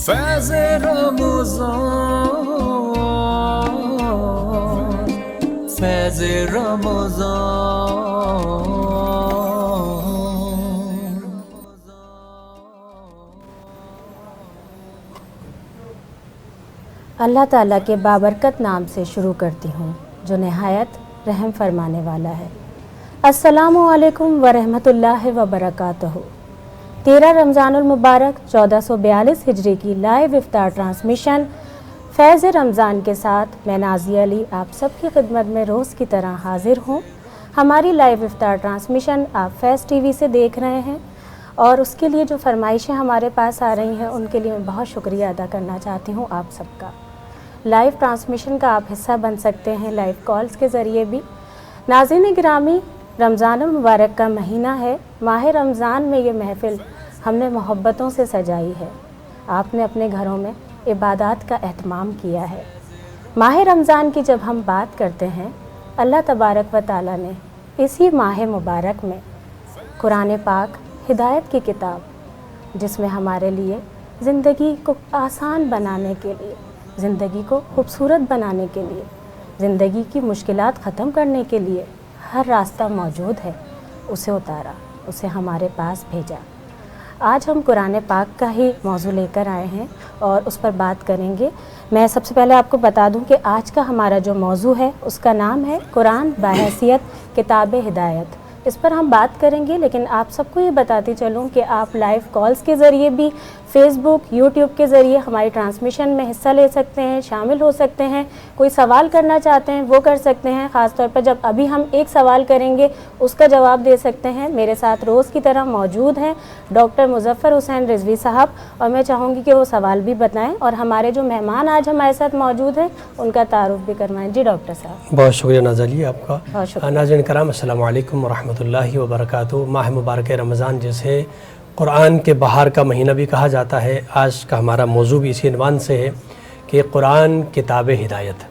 فیض رمضان، فیض رمضان۔ اللہ تعالیٰ کے بابرکت نام سے شروع کرتی ہوں جو نہایت رحم فرمانے والا ہے۔ السلام علیکم ورحمۃ اللہ وبرکاتہ۔ 13 رمضان المبارک 1442 ہجری کی لائیو افطار ٹرانسمیشن فیض رمضان کے ساتھ میں نازیہ علی آپ سب کی خدمت میں روز کی طرح حاضر ہوں۔ ہماری لائیو افطار ٹرانسمیشن آپ فیض ٹی وی سے دیکھ رہے ہیں اور اس کے لیے جو فرمائشیں ہمارے پاس آ رہی ہیں ان کے لیے میں بہت شکریہ ادا کرنا چاہتی ہوں آپ سب کا۔ لائیو ٹرانسمیشن کا آپ حصہ بن سکتے ہیں لائیو کالز کے ذریعے بھی۔ ناظرین گرامی، رمضان المبارک کا مہینہ ہے۔ ماہ رمضان میں یہ محفل ہم نے محبتوں سے سجائی ہے۔ آپ نے اپنے گھروں میں عبادات کا اہتمام کیا ہے۔ ماہ رمضان کی جب ہم بات کرتے ہیں، اللہ تبارک و تعالیٰ نے اسی ماہ مبارک میں قرآن پاک ہدایت کی کتاب، جس میں ہمارے لیے زندگی کو آسان بنانے کے لیے، زندگی کو خوبصورت بنانے کے لیے، زندگی کی مشکلات ختم کرنے کے لیے ہر راستہ موجود ہے، اسے اتارا، اسے ہمارے پاس بھیجا۔ آج ہم قرآن پاک کا ہی موضوع لے کر آئے ہیں اور اس پر بات کریں گے۔ میں سب سے پہلے آپ کو بتا دوں کہ آج کا ہمارا جو موضوع ہے اس کا نام ہے قرآن بحیثیت کتاب ہدایت۔ اس پر ہم بات کریں گے، لیکن آپ سب کو یہ بتاتی چلوں کہ آپ لائیو کالز کے ذریعے بھی، فیس بک، یوٹیوب کے ذریعے ہماری ٹرانسمیشن میں حصہ لے سکتے ہیں، شامل ہو سکتے ہیں۔ کوئی سوال کرنا چاہتے ہیں وہ کر سکتے ہیں، خاص طور پر جب ابھی ہم ایک سوال کریں گے اس کا جواب دے سکتے ہیں۔ میرے ساتھ روز کی طرح موجود ہیں ڈاکٹر مظفر حسین رضوی صاحب، اور میں چاہوں گی کہ وہ سوال بھی بتائیں اور ہمارے جو مہمان آج ہمارے ساتھ موجود ہیں ان کا تعارف بھی کروائیں۔ جی ڈاکٹر صاحب۔ بہت شکریہ نازیہ علی آپ کا۔ بہت شکریہ۔ ناظرین کرام، السلام علیکم ورحمۃ اللہ وبرکاتہ۔ ماہ مبارک رمضان جسے قرآن کے بہار کا مہینہ بھی کہا جاتا ہے، آج کا ہمارا موضوع بھی اسی عنوان سے ہے کہ قرآن کتاب ہدایت۔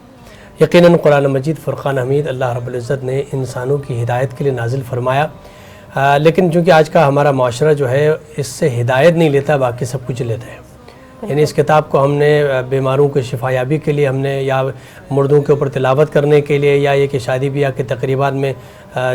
یقیناً قرآن مجید فرقان حمید اللہ رب العزت نے انسانوں کی ہدایت کے لیے نازل فرمایا، لیکن چونکہ آج کا ہمارا معاشرہ جو ہے اس سے ہدایت نہیں لیتا، باقی سب کچھ لیتا ہے۔ یعنی اس کتاب کو ہم نے بیماروں کے شفا یابی کے لیے ہم نے، یا مردوں کے اوپر تلاوت کرنے کے لیے، یا یہ کہ شادی بیاہ کے تقریبات میں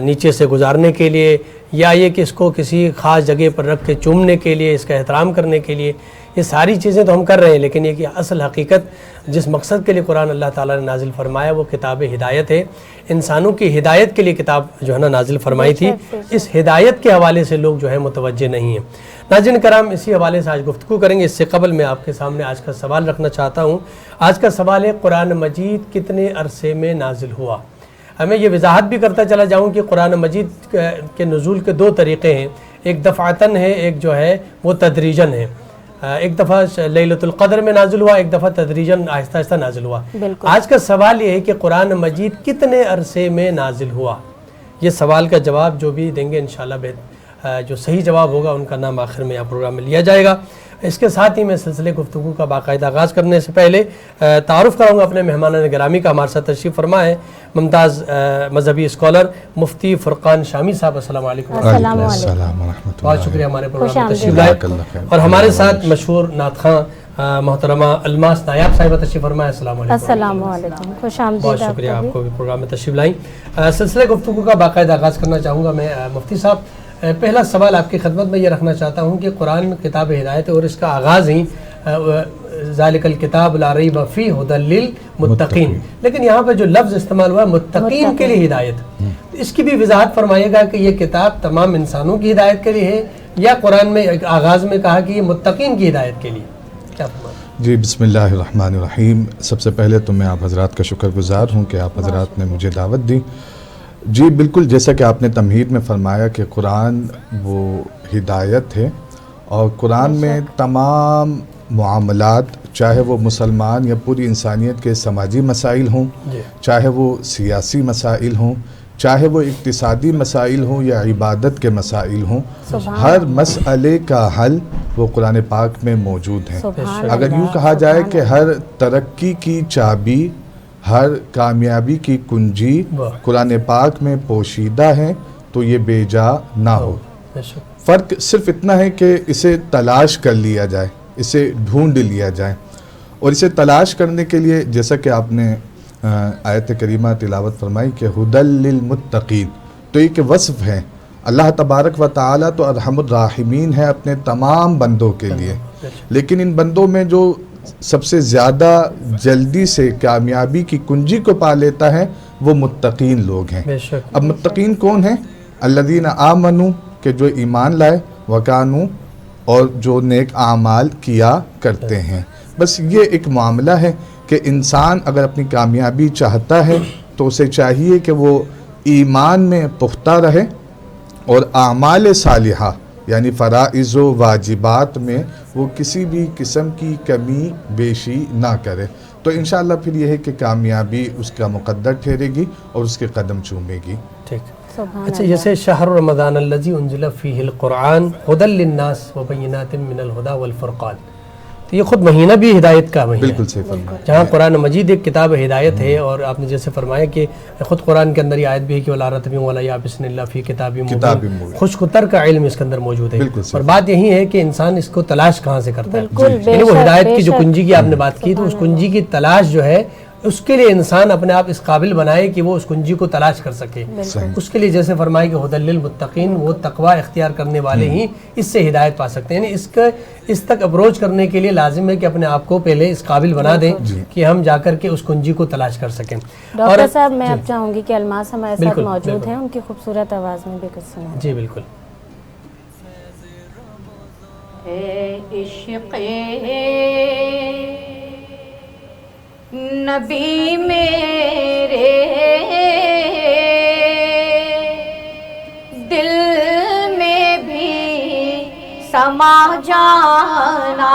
نیچے سے گزارنے کے لیے، یا یہ کہ اس کو کسی خاص جگہ پر رکھ کے چومنے کے لیے، اس کا احترام کرنے کے لیے، یہ ساری چیزیں تو ہم کر رہے ہیں، لیکن یہ کہ اصل حقیقت جس مقصد کے لیے قرآن اللہ تعالیٰ نے نازل فرمایا وہ کتاب ہدایت ہے۔ انسانوں کی ہدایت کے لیے کتاب جو ہے نا نازل فرمائی تھی، اس ہدایت کے حوالے سے لوگ جو ہے متوجہ نہیں ہیں۔ ناظرین کرام، اسی حوالے سے آج گفتگو کریں گے۔ اس سے قبل میں آپ کے سامنے آج کا سوال رکھنا چاہتا ہوں۔ آج کا سوال ہے قرآن مجید کتنے عرصے میں نازل ہوا؟ میں یہ وضاحت بھی کرتا چلا جاؤں کہ قرآن مجید کے نزول کے 2 طریقے ہیں، ایک دفعتاً ہے، ایک جو ہے وہ تدریجاً ہے۔ ایک دفعہ لیلۃ القدر میں نازل ہوا، ایک دفعہ تدریجاً آہستہ آہستہ نازل ہوا۔ آج کا سوال یہ ہے کہ قرآن مجید کتنے عرصے میں نازل ہوا؟ یہ سوال کا جواب جو بھی دیں گے انشاءاللہ جو صحیح جواب ہوگا ان کا نام آخر میں یہاں پروگرام میں لیا جائے گا۔ اس کے ساتھ ہی میں سلسلے گفتگو کا باقاعدہ آغاز کرنے سے پہلے تعارف کراؤں گا اپنے مہمانان گرامی کا۔ ہمارے ساتھ تشریف فرما ہے ممتاز مذہبی اسکالر مفتی فرقان شامی صاحب۔ السلام علیکم۔ السلام علیکم۔ بہت شکریہ ہمارے پروگرام میں تشریف لائے۔ اور ہمارے ساتھ مشہور نعت خواں محترمہ الماس نایاب صاحبہ تشریف فرمائے۔ السلام علیکم۔ السلام علیکم، خوش آمدید۔ بہت شکریہ آپ کو بھی پروگرام میں تشریف لائیں۔ سلسلے گفتگو کا باقاعدہ آغاز کرنا چاہوں گا میں۔ مفتی صاحب، پہلا سوال آپ کی خدمت میں یہ رکھنا چاہتا ہوں کہ قرآن کتاب ہدایت ہے اور اس کا آغاز ہی ذالک الکتاب لا ریب فیہ ھدی للمتقین، لیکن یہاں پہ جو لفظ استعمال ہوا ہے متقین کے لیے ہدایت، اس کی بھی وضاحت فرمائیے گا کہ یہ کتاب تمام انسانوں کی ہدایت کے لیے ہے یا قرآن میں آغاز میں کہا کہ یہ متقین کی ہدایت کے لیے؟ کیا فرمائیں؟ جی بسم اللہ الرحمن الرحیم۔ سب سے پہلے تو میں آپ حضرات کا شکر گزار ہوں کہ آپ حضرات نے مجھے دعوت دی۔ جی بالکل، جیسا کہ آپ نے تمہید میں فرمایا کہ قرآن وہ ہدایت ہے، اور قرآن میں تمام معاملات، چاہے وہ مسلمان یا پوری انسانیت کے سماجی مسائل ہوں، چاہے وہ سیاسی مسائل ہوں، چاہے وہ اقتصادی مسائل ہوں یا عبادت کے مسائل ہوں، ہر مسئلے کا حل وہ قرآن پاک میں موجود ہے۔ اگر یوں کہا جائے کہ ہر ترقی کی چابی، ہر کامیابی کی کنجی قرآن پاک میں پوشیدہ ہے تو یہ بے جا نہ ہو۔ فرق صرف اتنا ہے کہ اسے تلاش کر لیا جائے، اسے ڈھونڈ لیا جائے. اور اسے تلاش کرنے کے لیے جیسا کہ آپ نے آیت کریمہ تلاوت فرمائی کہ ہدی للمتقین، تو ایک وصف ہے. اللہ تبارک و تعالیٰ تو ارحم الراحمین ہے اپنے تمام بندوں کے لیے، لیکن ان بندوں میں جو سب سے زیادہ جلدی سے کامیابی کی کنجی کو پا لیتا ہے وہ متقین لوگ ہیں. اب متقین کون ہیں؟ الذین آمنوا، کہ جو ایمان لائے، وکانوا، اور جو نیک اعمال کیا کرتے ہیں. بس یہ ایک معاملہ ہے کہ انسان اگر اپنی کامیابی چاہتا ہے تو اسے چاہیے کہ وہ ایمان میں پختہ رہے اور اعمال صالحہ یعنی فرائض و واجبات میں وہ کسی بھی قسم کی کمی بیشی نہ کرے. تو انشاءاللہ پھر یہ ہے کہ کامیابی اس کا مقدر ٹھہرے گی اور اس کے قدم چومے گی. ٹھیک. اچھا، جیسے شہر رمضان الذی انزل فیہ القرآن ہدی للناس وبینات من الہدی والفرقان، تو یہ خود مہینہ بھی ہدایت کا مہینہ بالکل ہے، صحیح فرمایا. جہاں قرآن مجید ایک کتاب ہدایت ہے، اور آپ نے جیسے فرمایا کہ خود قرآن کے اندر یہ آیت بھی ہے کہ وَلَا رَتْبٍ وَلَا يَابِسٍ إِلَّا فِي كِتَابٍ مُبِينٍ، خشک تر کا علم اس کے اندر موجود ہے. اور بات یہی ہے کہ انسان اس کو تلاش کہاں سے کرتا ہے، یعنی وہ ہدایت کی جو کنجی کی آپ نے بات کی، تو اس کنجی کی تلاش جو ہے اس کے لیے انسان اپنے آپ اس قابل بنائے کہ وہ اس کنجی کو تلاش کر سکے. اس کے لیے جیسے فرمائے کہ ہدی للمتقین، وہ تقوی اختیار کرنے والے ہی اس سے ہدایت پا سکتے ہیں. یعنی اس تک اپروچ کرنے کے لیے لازم ہے کہ اپنے آپ کو پہلے اس قابل بنا دیں کہ ہم جا کر کے اس کنجی کو تلاش کر سکیں. ڈاکٹر صاحب میں اب چاہوں گی کہ الماس ہمارے ساتھ موجود ہیں، ان کی خوبصورت آواز میں بھی کچھ سنائیں. جی بالکل. عشق نبی میرے دل میں بھی سما جانا،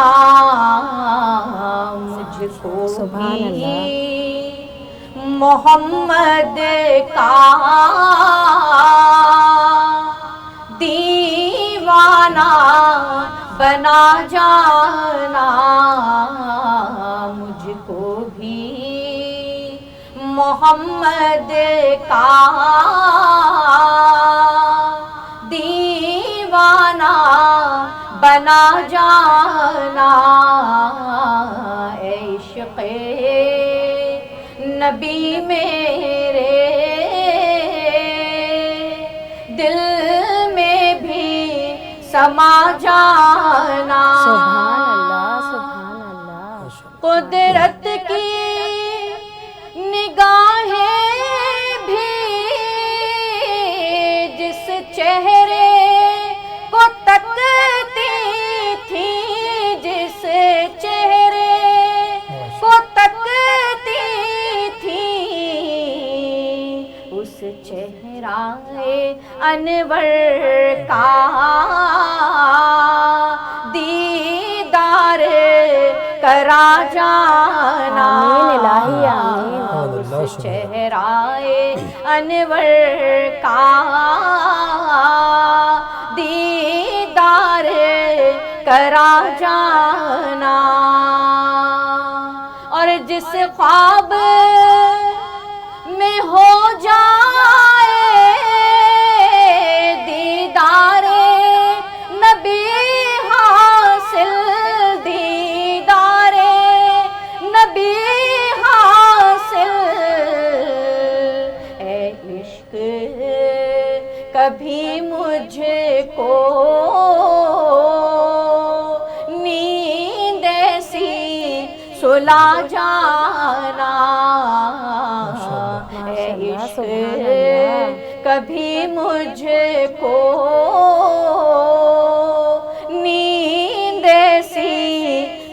مجھ کو بھی محمد کا دیوانہ بنا جانا، مجھ کو بھی محمد کا دیوانہ بنا جانا. عشق نبی میرے دل میں بھی سما جانا. سبحان اللہ، سبحان اللہ. قدرت کی نگاہیں بھی جس چہرے کو تکتی تھی، جس چہرے کو تکتی تھی، اس چہرہ انور کا دیدار کرا جانا. الہی آمین. اس چہرہ انور کا دیدار کرا جانا. اور جس خواب میں ہو جائے دیدار نبی حاصل، دیدار نبی حاصل، اے عشق کبھی مجھ کو نیند ایسی سلا جانا. اے عشق کبھی مجھ کو نیند ایسی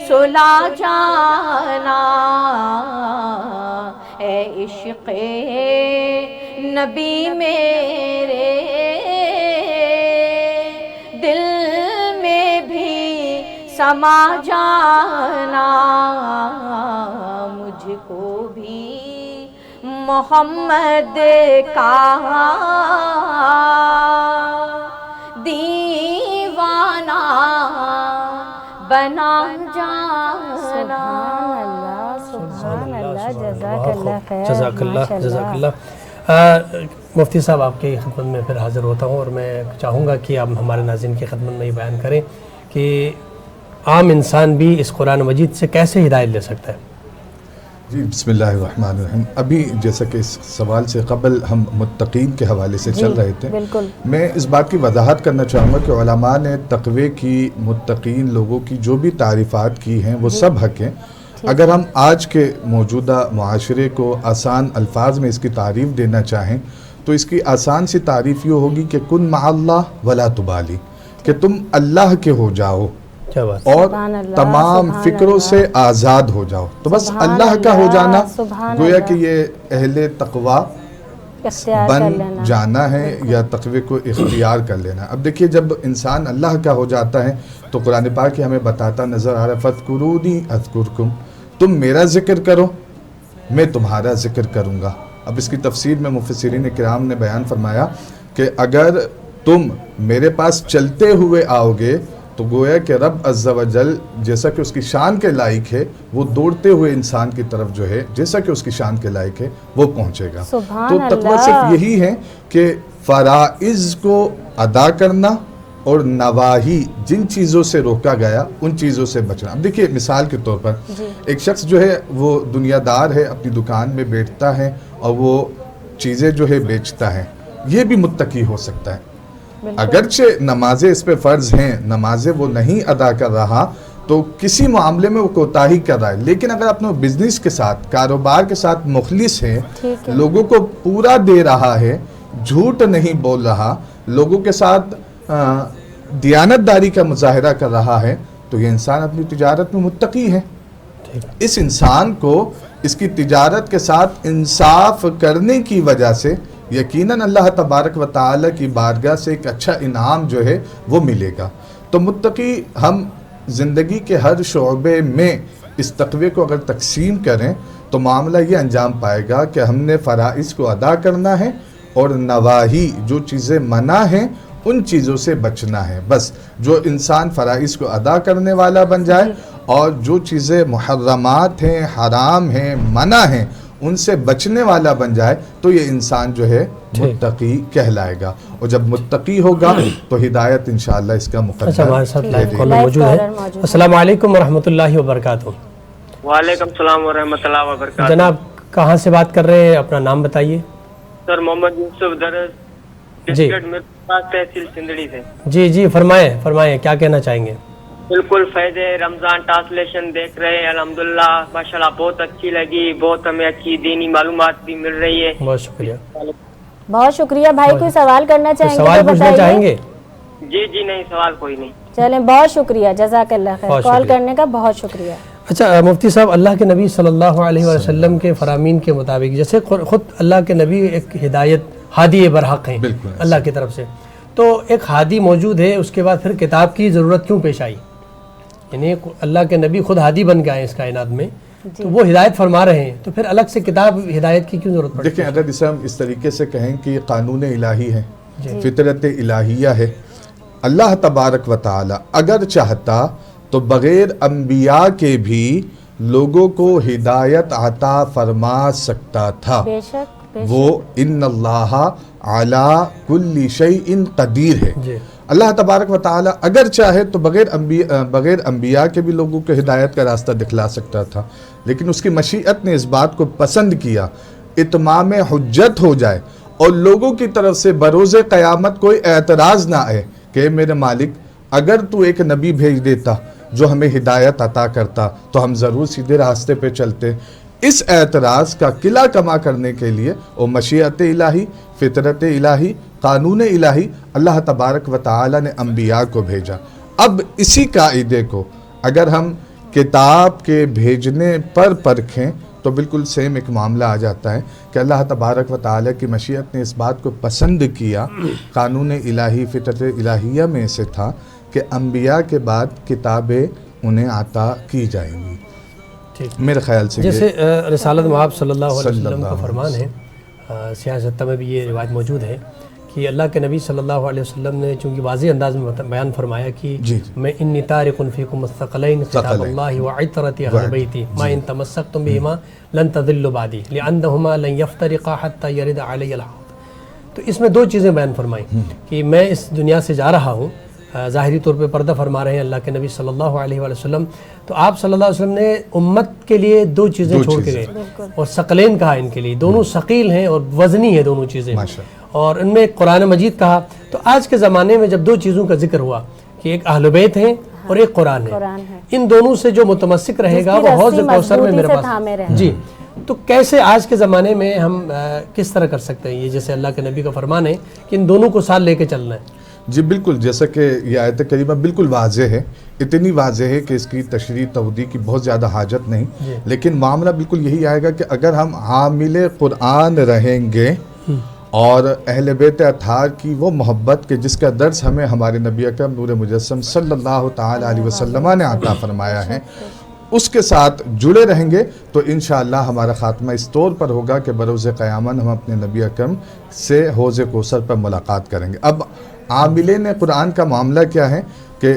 سلا جانا. اے عشق نبی میرے دل میں بھی سما جانا، مجھ کو بھی محمد کا دیوانہ بنا جانا. سبحان اللہ، سبحان اللہ. جزاک اللہ خیر. جزاک اللہ، جزاک اللہ. مفتی صاحب آپ کی خدمت میں پھر حاضر ہوتا ہوں، اور میں چاہوں گا کہ آپ ہمارے ناظرین کی خدمت میں یہ بیان کریں کہ عام انسان بھی اس قرآن مجید سے کیسے ہدایت لے سکتا ہے؟ جی بسم اللہ الرحمن الرحیم. ابھی جیسا کہ اس سوال سے قبل ہم متقین کے حوالے سے چل رہے تھے, بالکل. میں اس بات کی وضاحت کرنا چاہوں گا کہ علماء نے تقوی کی, متقین لوگوں کی جو بھی تعریفات کی ہیں وہ سب حق ہیں. اگر ہم آج کے موجودہ معاشرے کو آسان الفاظ میں اس کی تعریف دینا چاہیں تو اس کی آسان سی تعریف یہ ہوگی کہ کن مع اللہ ولا تبالی, کہ تم اللہ کے ہو جاؤ کیا بات. اور سبحان اللہ, تمام سبحان فکروں اللہ. سے آزاد ہو جاؤ. تو بس سبحان اللہ کا ہو جانا سبحان گویا اللہ. کہ یہ اہل تقوی اختیار کر بن لینا. جانا ہے یا تقوی کو اختیار کر لینا. اب دیکھیے جب انسان اللہ کا ہو جاتا ہے تو قرآن پاک ہمیں بتاتا نظر آ رہا ہے فَاذْكُرُونِي أَذْكُرْكُمْ, تم میرا ذکر کرو میں تمہارا ذکر کروں گا. اب اس کی تفسیر میں مفسرین کرام نے بیان فرمایا کہ اگر تم میرے پاس چلتے ہوئے آؤ گے تو گویا کہ رب عز و جل جیسا کہ اس کی شان کے لائق ہے وہ دوڑتے ہوئے انسان کی طرف جو ہے جیسا کہ اس کی شان کے لائق ہے وہ پہنچے گا. سبحان تو تقوی اللہ. صرف یہی ہے کہ فرائض کو ادا کرنا اور نواہی جن چیزوں سے روکا گیا ان چیزوں سے بچنا. اب دیکھیے مثال کے طور پر ایک شخص جو ہے وہ دنیا دار ہے, اپنی دکان میں بیٹھتا ہے اور وہ چیزیں جو ہے بیچتا ہے, یہ بھی متقی ہو سکتا ہے. اگرچہ نمازیں اس پہ فرض ہیں, نمازیں وہ نہیں ادا کر رہا تو کسی معاملے میں وہ کوتاہی کر رہا ہے, لیکن اگر اپنے بزنس کے ساتھ کاروبار کے ساتھ مخلص ہے, لوگوں کو پورا دے رہا ہے, جھوٹ نہیں بول رہا, لوگوں کے ساتھ دیانت داری کا مظاہرہ کر رہا ہے, تو یہ انسان اپنی تجارت میں متقی ہے. اس انسان کو اس کی تجارت کے ساتھ انصاف کرنے کی وجہ سے یقیناً اللہ تبارک و تعالی کی بارگاہ سے ایک اچھا انعام جو ہے وہ ملے گا. تو متقی ہم زندگی کے ہر شعبے میں اس تقوی کو اگر تقسیم کریں تو معاملہ یہ انجام پائے گا کہ ہم نے فرائض کو ادا کرنا ہے اور نواہی جو چیزیں منع ہیں ان چیزوں سے بچنا ہے. بس جو انسان فرائض کو ادا کرنے والا بن جائے اور جو چیزیں محرمات ہیں, حرام ہیں, منع ہیں, ان سے بچنے والا بن جائے تو یہ انسان جو ہے متقی کہلائے گا. اور جب متقی ہوگا تو ہدایت انشاءاللہ اس کا اچھا, ہمارے ساتھ لائیو مقدر کالر موجود ہے. السلام علیکم ورحمۃ اللہ وبرکاتہ. وعلیکم السلام ورحمۃ اللہ وبرکاتہ. جناب کہاں سے بات کر رہے ہیں, اپنا نام بتائیے. سر محمد یوسف درس جی تحصیل سندڑی سے. جی فرمائیں کیا کہنا چاہیں گے. بالکل فیض رمضان ٹرانسلیشن دیکھ رہے ہیں, الحمدللہ ماشاءاللہ بہت اچھی لگی, بہت ہمیں اچھی دینی معلومات بھی مل رہی ہے. بہت شکریہ. بہت شکریہ بھائی. کوئی سوال کرنا چاہیں گے سوال تو پوچھنا چاہیں بتائیے. گے؟ جی نہیں سوال کوئی نہیں. چلیں, بہت شکریہ, جزاک اللہ خیر, بہت کال شکریہ. کرنے کا بہت شکریہ. اچھا مفتی صاحب, اللہ کے نبی صلی اللہ علیہ وسلم کے فرامین کے مطابق جیسے خود اللہ کے نبی ایک ہدایت ہادی برحق ہیں اللہ کی طرف سے, تو ایک ہادی موجود ہے, اس کے بعد پھر کتاب کی ضرورت کیوں پیش آئی؟ یعنی اللہ کے نبی خود ہادی بن گئے ہیں اس کائنات میں, تو وہ ہدایت فرما رہے ہیں, تو پھر الگ سے کتاب ہدایت کی کیوں ضرورت پڑتی ہے؟ دیکھیں اگر اسے ہم اس طریقے سے کہیں کہ یہ قانون الہی ہے, فطرت الہیہ ہے, اللہ تبارک و تعالی اگر چاہتا تو بغیر انبیاء کے بھی لوگوں کو ہدایت عطا فرما سکتا تھا. بے شک وہ ان اللہ علی کل شیء قدیر ہے. اللہ تبارک و تعالی اگر چاہے تو بغیر انبیاء کے بھی لوگوں کو ہدایت کا راستہ دکھلا سکتا تھا, لیکن اس کی مشیت نے اس بات کو پسند کیا اتمام حجت ہو جائے اور لوگوں کی طرف سے بروز قیامت کوئی اعتراض نہ آئے کہ میرے مالک اگر تو ایک نبی بھیج دیتا جو ہمیں ہدایت عطا کرتا تو ہم ضرور سیدھے راستے پہ چلتے. اس اعتراض کا قلعہ کما کرنے کے لیے وہ مشیت الہی, فطرت الہی, قانون الہی اللہ تبارک و تعالی نے انبیاء کو بھیجا. اب اسی قاعدے کو اگر ہم کتاب کے بھیجنے پر پرکھیں تو بالکل سیم ایک معاملہ آ جاتا ہے کہ اللہ تبارک و تعالی کی مشیت نے اس بات کو پسند کیا, قانون الہی فطرت الہیہ میں سے تھا کہ انبیاء کے بعد کتابیں انہیں عطا کی جائیں گی. میرے خیال سے جیسے رسالت مآب صلی اللہ علیہ وسلم کا فرمان ہے, سیاہ ستہ میں بھی یہ روایت موجود ہے کہ اللہ کے نبی صلی اللہ علیہ وسلم نے چونکہ واضح انداز میں بیان فرمایا کہ میں انی تارک فیکم الثقلین کتاب اللہ وعطرتی اہل بیتی ما ان تمسکتم بہما لن تضلوا بعدی لانہما لن یفترقا حتی یرد علی الحوض. تو اس میں دو چیزیں بیان فرمائیں کہ میں اس دنیا سے جا رہا ہوں ظاہری طور پہ پردہ فرما رہے ہیں اللہ کے نبی صلی اللہ علیہ وآلہ وسلم، تو آپ صلی اللہ علیہ وسلم نے امت کے لیے دو چیزیں چھوڑ کے گئے، اور ثقلین کہا ان کے لیے، دونوں ثقیل ہیں اور وزنی ہیں دونوں چیزیں، اور ان میں قرآن مجید کہا۔ تو آج کے زمانے میں جب دو چیزوں کا ذکر ہوا کہ ایک اہل بیت ہیں اور ایک قرآن ہے، ان دونوں سے جو متمسک رہے گا وہ حوض کوثر میں میرے پاس۔ جی، تو کیسے آج کے زمانے میں ہم کس طرح کر سکتے ہیں یہ، جیسے اللہ کے نبی کا فرمان ہے کہ ان دونوں کو ساتھ لے کے چلنا ہے؟ جی بالکل، جیسا کہ یہ آیت کریمہ بالکل واضح ہے، اتنی واضح ہے کہ اس کی تشریح توضیح کی بہت زیادہ حاجت نہیں، لیکن معاملہ بالکل یہی آئے گا کہ اگر ہم حامل قرآن رہیں گے اور اہل بیت اطہار کی وہ محبت کہ جس کا درس ہمیں ہمارے نبی اکرم نور مجسم صلی اللہ تعالی علیہ وسلم نے عطا فرمایا ہے، اس کے ساتھ جڑے رہیں گے تو انشاءاللہ ہمارا خاتمہ اس طور پر ہوگا کہ بروز قیامت ہم اپنے نبی اکرم سے حوض کوثر پر ملاقات کریں گے۔ اب عاملین قرآن کا معاملہ کیا ہے کہ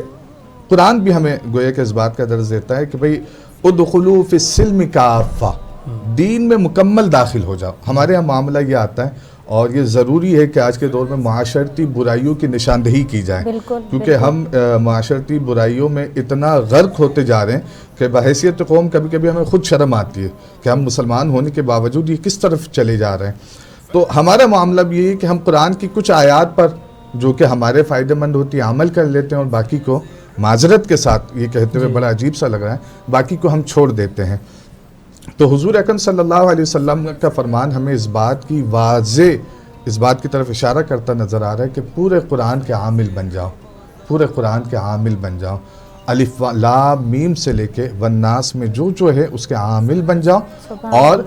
قرآن بھی ہمیں گویا کہ اس بات کا درس دیتا ہے کہ بھئی ادخلوا فی السلم کافہ، دین میں مکمل داخل ہو جاؤ۔ ہمارے یہاں معاملہ یہ آتا ہے اور یہ ضروری ہے کہ آج کے دور میں معاشرتی برائیوں کی نشاندہی کی جائے، کیونکہ ہم معاشرتی برائیوں میں اتنا غرق ہوتے جا رہے ہیں کہ بحیثیت قوم کبھی کبھی ہمیں خود شرم آتی ہے کہ ہم مسلمان ہونے کے باوجود یہ کس طرف چلے جا رہے ہیں۔ تو ہمارا معاملہ بھی یہ ہے کہ ہم قرآن کی کچھ آیات پر جو کہ ہمارے فائدہ مند ہوتی ہے عمل کر لیتے ہیں، اور باقی کو معذرت کے ساتھ یہ کہتے ہوئے بڑا عجیب سا لگ رہا ہے، باقی کو ہم چھوڑ دیتے ہیں۔ تو حضور اکرم صلی اللہ علیہ وسلم کا فرمان ہمیں اس بات کی واضح اس بات کی طرف اشارہ کرتا نظر آ رہا ہے کہ پورے قرآن کے عامل بن جاؤ، پورے قرآن کے عامل بن جاؤ، الف لام میم سے لے کے والناس میں جو ہے اس کے عامل بن جاؤ، اور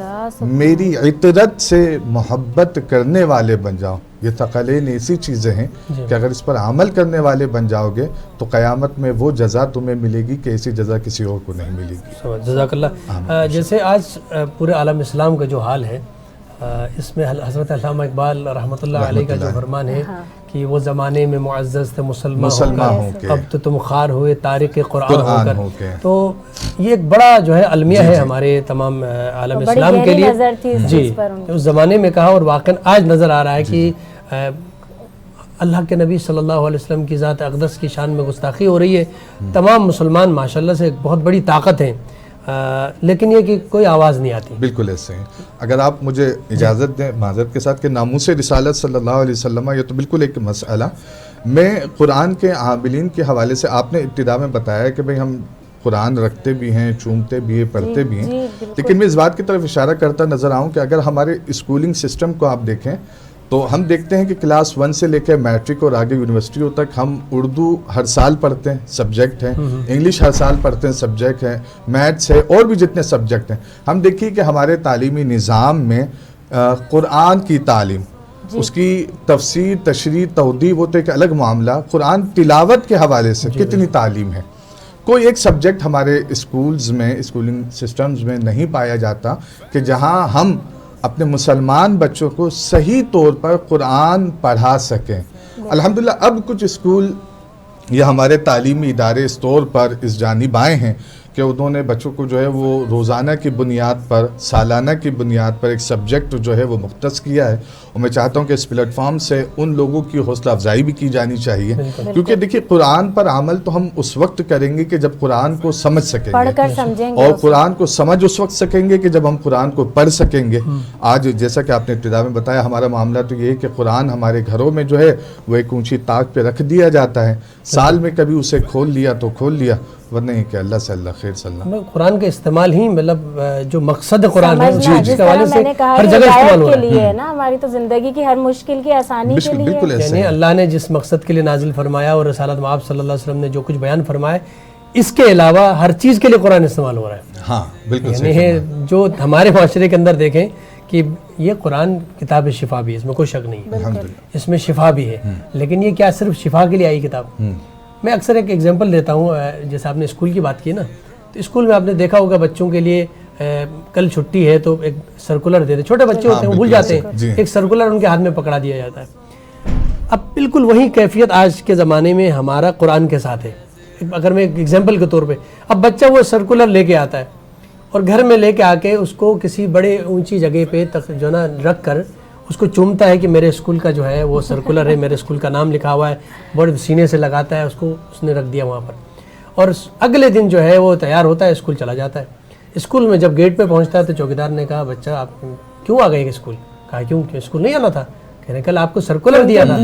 میری عطرت سے محبت کرنے والے بن جاؤ۔ یہ ثقلین ایسی چیزیں ہیں کہ اگر اس پر عمل کرنے والے بن جاؤ گے تو قیامت میں وہ جزا تمہیں ملے گی کہ ایسی جزا کسی اور کو نہیں ملے گی۔ جزاک اللہ۔ جیسے آج پورے عالم اسلام کا جو حال ہے، اس میں حضرت علامہ اقبال رحمۃ اللہ علیہ کا جو فرمان ہے کہ وہ زمانے میں معزز تھے مسلمان ہو کے، اب تو تم خوار ہوئے تارک قرآن ہو کر۔ تو یہ ایک بڑا جو ہے المیہ ہے ہمارے تمام عالم اسلام کے لیے، جی اس زمانے میں کہا، اور واقعاً آج نظر آ رہا ہے کہ اللہ کے نبی صلی اللہ علیہ وسلم کی ذات اقدس کی شان میں گستاخی ہو رہی ہے۔ تمام مسلمان ماشاءاللہ سے ایک بہت بڑی طاقت ہیں، لیکن یہ کہ کوئی آواز نہیں آتی۔ بالکل ایسے ہیں۔ اگر آپ مجھے اجازت دیں معذرت کے ساتھ کہ ناموس رسالت صلی اللہ علیہ وسلم، یہ تو بالکل ایک مسئلہ میں قرآن کے عاملین کے حوالے سے آپ نے ابتدا میں بتایا کہ بھئی ہم قرآن رکھتے بھی ہیں، چومتے بھی ہیں، پڑھتے بھی ہیں، لیکن میں اس بات کی طرف اشارہ کرتا نظر آؤں کہ اگر ہمارے اسکولنگ سسٹم کو آپ دیکھیں تو ہم دیکھتے ہیں کہ کلاس 1 سے لے کے میٹرک اور آگے یونیورسٹیوں تک ہم اردو ہر سال پڑھتے ہیں، سبجیکٹ ہیں، انگلش ہر سال پڑھتے ہیں، سبجیکٹ ہیں، میتھس ہے، اور بھی جتنے سبجیکٹ ہیں۔ ہم دیکھیے کہ ہمارے تعلیمی نظام میں قرآن کی تعلیم، اس کی تفسیر، تشریح، توضیح وہ تو ایک الگ معاملہ، قرآن تلاوت کے حوالے سے کتنی تعلیم ہے۔ کوئی ایک سبجیکٹ ہمارے اسکولز میں، اسکولنگ سسٹمز میں نہیں پایا جاتا کہ جہاں ہم اپنے مسلمان بچوں کو صحیح طور پر قرآن پڑھا سکیں۔ الحمدللہ اب کچھ اسکول یا ہمارے تعلیمی ادارے اس طور پر اس جانب آئے ہیں کہ انہوں نے بچوں کو جو ہے وہ روزانہ کی بنیاد پر، سالانہ کی بنیاد پر ایک سبجیکٹ جو ہے وہ مختص کیا ہے، اور میں چاہتا ہوں کہ اس پلیٹ فارم سے ان لوگوں کی حوصلہ افزائی بھی کی جانی چاہیے، کیونکہ دیکھیے قرآن پر عمل تو ہم اس وقت کریں گے کہ جب قرآن کو سمجھ سکیں گے، اور قرآن کو سمجھ اس وقت سکیں گے کہ جب ہم قرآن کو پڑھ سکیں گے۔ آج جیسا کہ آپ نے ابتدا میں بتایا ہمارا معاملہ تو یہ ہے کہ قرآن ہمارے گھروں میں جو ہے وہ ایک اونچی طاق پہ رکھ دیا جاتا ہے، سال میں کبھی اسے کھول لیا تو کھول لیا، ورنہ یہ کہ اللہ سے اللہ خیر صلی اللہ۔ قرآن کا استعمال ہی مطلب جو مقصد قرآن ہے جس طرح میں نے کہا ہر جگہ استعمال ہو رہا ہے نا، ہماری تو زندگی کی ہر مشکل کی آسانی کے لیے، یعنی اللہ نے جس مقصد کے لیے نازل فرمایا اور رسالت مآب صلی اللہ علیہ وسلم نے جو کچھ بیان فرمایا، اس کے علاوہ ہر چیز کے لیے قرآن استعمال ہو رہا ہے۔ ہاں بالکل، یعنی جو ہمارے معاشرے کے اندر دیکھیں کہ یہ قرآن کتاب شفا بھی ہے، اس میں کوئی شک نہیں ہے، اس میں شفا بھی ہے، لیکن یہ کیا صرف شفا کے لیے آئی کتاب؟ میں اکثر ایک ایگزامپل دیتا ہوں، جیسے آپ نے اسکول کی بات کی نا، تو اسکول میں آپ نے دیکھا ہوگا بچوں کے لیے کل چھٹی ہے تو ایک سرکولر دیتے، چھوٹے بچے ہوتے ہیں وہ بھول جاتے ہیں، ایک سرکولر ان کے ہاتھ میں پکڑا دیا جاتا ہے۔ اب بالکل وہی کیفیت آج کے زمانے میں ہمارا قرآن کے ساتھ ہے۔ اگر میں ایک ایگزامپل کے طور پہ، اب بچہ وہ سرکولر لے کے آتا ہے اور گھر میں لے کے آ کے اس کو کسی بڑے اونچی جگہ پہ جو نا رکھ کر اس کو چومتا ہے کہ میرے اسکول کا جو ہے وہ سرکولر ہے، میرے اسکول کا نام لکھا ہوا ہے، بڑے سینے سے لگاتا ہے اس کو، اس نے رکھ دیا وہاں پر، اور اگلے دن جو ہے وہ تیار ہوتا ہے، اسکول چلا جاتا ہے۔ اسکول میں جب گیٹ پہ پہنچتا ہے تو چوکیدار نے کہا بچہ آپ کیوں آ گئے اسکول؟ کہا کیوں اسکول نہیں آنا تھا؟ کہنے کل آپ کو سرکولر دیا تھا،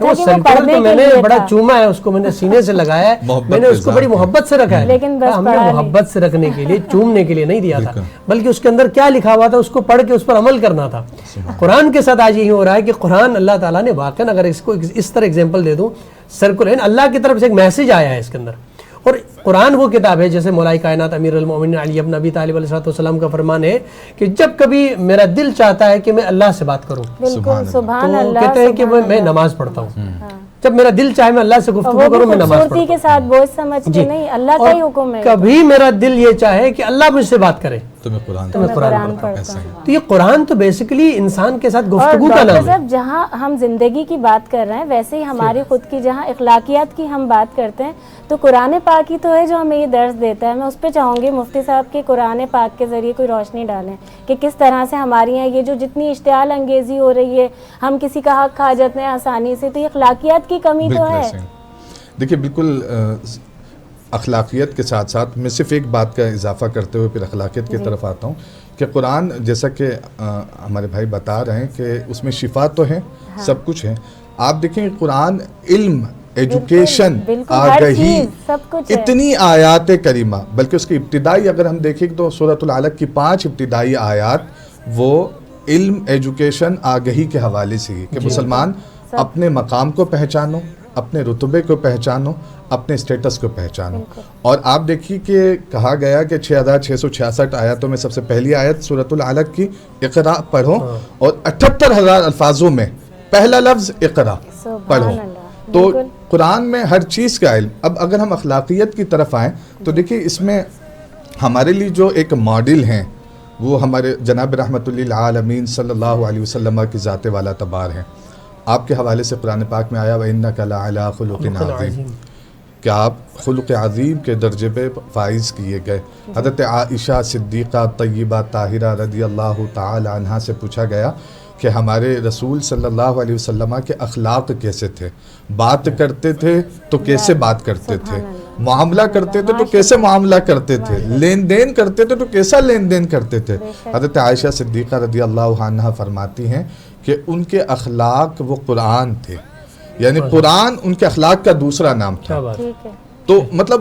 وہ سرکولر تو میں نے بڑا چوما ہے اس کو، میں نے سینے سے لگایا ہے، میں نے اس کو بڑی محبت سے رکھا ہے، لیکن ہم نے محبت سے رکھنے کے لیے، چومنے کے لیے نہیں دیا تھا، بلکہ اس کے اندر کیا لکھا ہوا تھا اس کو پڑھ کے اس پر عمل کرنا تھا۔ قرآن کے ساتھ آج یہی ہو رہا ہے کہ قرآن اللہ تعالیٰ نے واقعاً، اگر اس کو اس طرح اگزامپل دے دوں، سرکولر اللہ کی طرف سے ایک میسج آیا ہے اس کے اندر، اور قرآن وہ کتاب ہے جیسے مولا کائنات امیر المومنین علی بن ابی طالب علیہ السلام کا فرمان ہے کہ جب کبھی میرا دل چاہتا ہے کہ میں اللہ سے بات کروں، بالکل سبحان تو اللہ، کہتے ہیں کہ میں نماز پڑھتا ہوں، جب میرا دل چاہے میں اللہ سے گفتگو کروں، میں نماز پڑھتا خوبصورتی کے ساتھ بوجھ سمجھ کے نہیں، اللہ کا ہی حکم ہے۔ کبھی میرا دل یہ چاہے کہ اللہ مجھ سے بات کرے تو میں قرآن قرآن پڑھتا ہوں۔ تو یہ قرآن تو بیسیکلی انسان کے ساتھ گفتگو کا نام ہے۔ صاحب جہاں ہم زندگی کی بات کر رہے ہیں ویسے ہی ہماری خود کی جہاں اخلاقیات کی ہم بات کرتے ہیں تو قرآن پاک ہی تو ہے جو ہمیں یہ درس دیتا ہے۔ میں اس پہ چاہوں گی مفتی صاحب کہ قرآن پاک کے ذریعے کوئی روشنی ڈالیں کہ کس طرح سے ہماری یہاں یہ جو جتنی اشتعال انگیزی ہو رہی ہے، ہم کسی کا حق کھا جاتے ہیں آسانی سے، تو یہ اخلاقیات کی کمی تو ہے۔ دیکھیے بالکل اخلاقیت کے ساتھ ساتھ میں صرف ایک بات کا اضافہ کرتے ہوئے پھر اخلاقیت کی طرف آتا ہوں کہ قرآن جیسا کہ ہمارے بھائی بتا رہے ہیں کہ اس میں شفا تو ہے، سب کچھ ہے۔ آپ دیکھیں قرآن علم، ایجوکیشن، آگہی، اتنی آیات کریمہ، بلکہ اس کی ابتدائی اگر ہم دیکھیں تو سورۃ العلق کی 5 ابتدائی آیات وہ علم، ایجوکیشن، آگہی کے حوالے سے کہ مسلمان اپنے مقام کو پہچانو، اپنے رتبے کو پہچانو، اپنے اسٹیٹس کو پہچانو۔ اور آپ دیکھیے کہ کہا گیا کہ 6666 آیاتوں میں سب سے پہلی آیت سورۃ العلق کی اقرا پڑھو، اور 78,000 الفاظوں میں پہلا لفظ اقرا پڑھو۔ تو قرآن میں ہر چیز کا علم۔ اب اگر ہم اخلاقیت کی طرف آئیں تو دیکھیے اس میں ہمارے لیے جو ایک ماڈل ہیں وہ ہمارے جناب رحمت للعالمین صلی اللہ علیہ وسلم کی ذات والا تبار ہیں۔ آپ کے حوالے سے قرآن پاک میں آیا وَإِنَّكَ لَعَلَىٰ خُلُقٍ عَظِيمٍ کہ آپ خلق عظیم کے درجے پہ فائز کیے گئے۔ حضرت عائشہ صدیقہ طیبہ طاہرہ رضی اللہ تعالی عنہا سے پوچھا گیا کہ ہمارے رسول صلی اللہ علیہ وسلم کے اخلاق کیسے تھے، بات کرتے تھے تو کیسے بات کرتے تھے، معاملہ کرتے تھے تو کیسے معاملہ کرتے تھے، لین دین کرتے تھے تو کیسا لین دین کرتے تھے۔ حضرت عائشہ صدیقہ رضی اللہ عنہا فرماتی ہیں کہ ان کے اخلاق وہ قرآن تھے، یعنی قرآن ان کے اخلاق کا دوسرا نام تھا۔ تو مطلب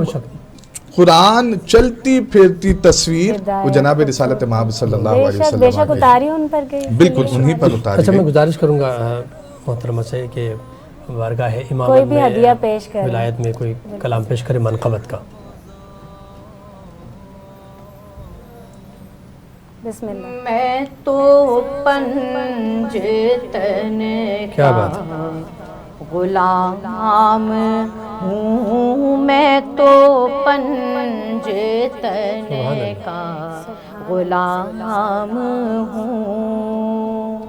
قرآن چلتی پھرتی تصویر وہ جناب رسالت محمد صلی اللہ علیہ وسلم بے شک اتاری ان پر گئی، بالکل انہی پر اتاری اچھا گئی۔ میں گزارش کروں گا محترمہ سے کہ بارگاہ امام کوئی بھی ہدیہ پیش کرے، ولایت میں کوئی کلام پیش کرے منقبت کا۔ بسم اللہ۔ میں تو پنجتن کیا بات کا غلام ہوں، میں تو پنجتن کا غلام ہوں،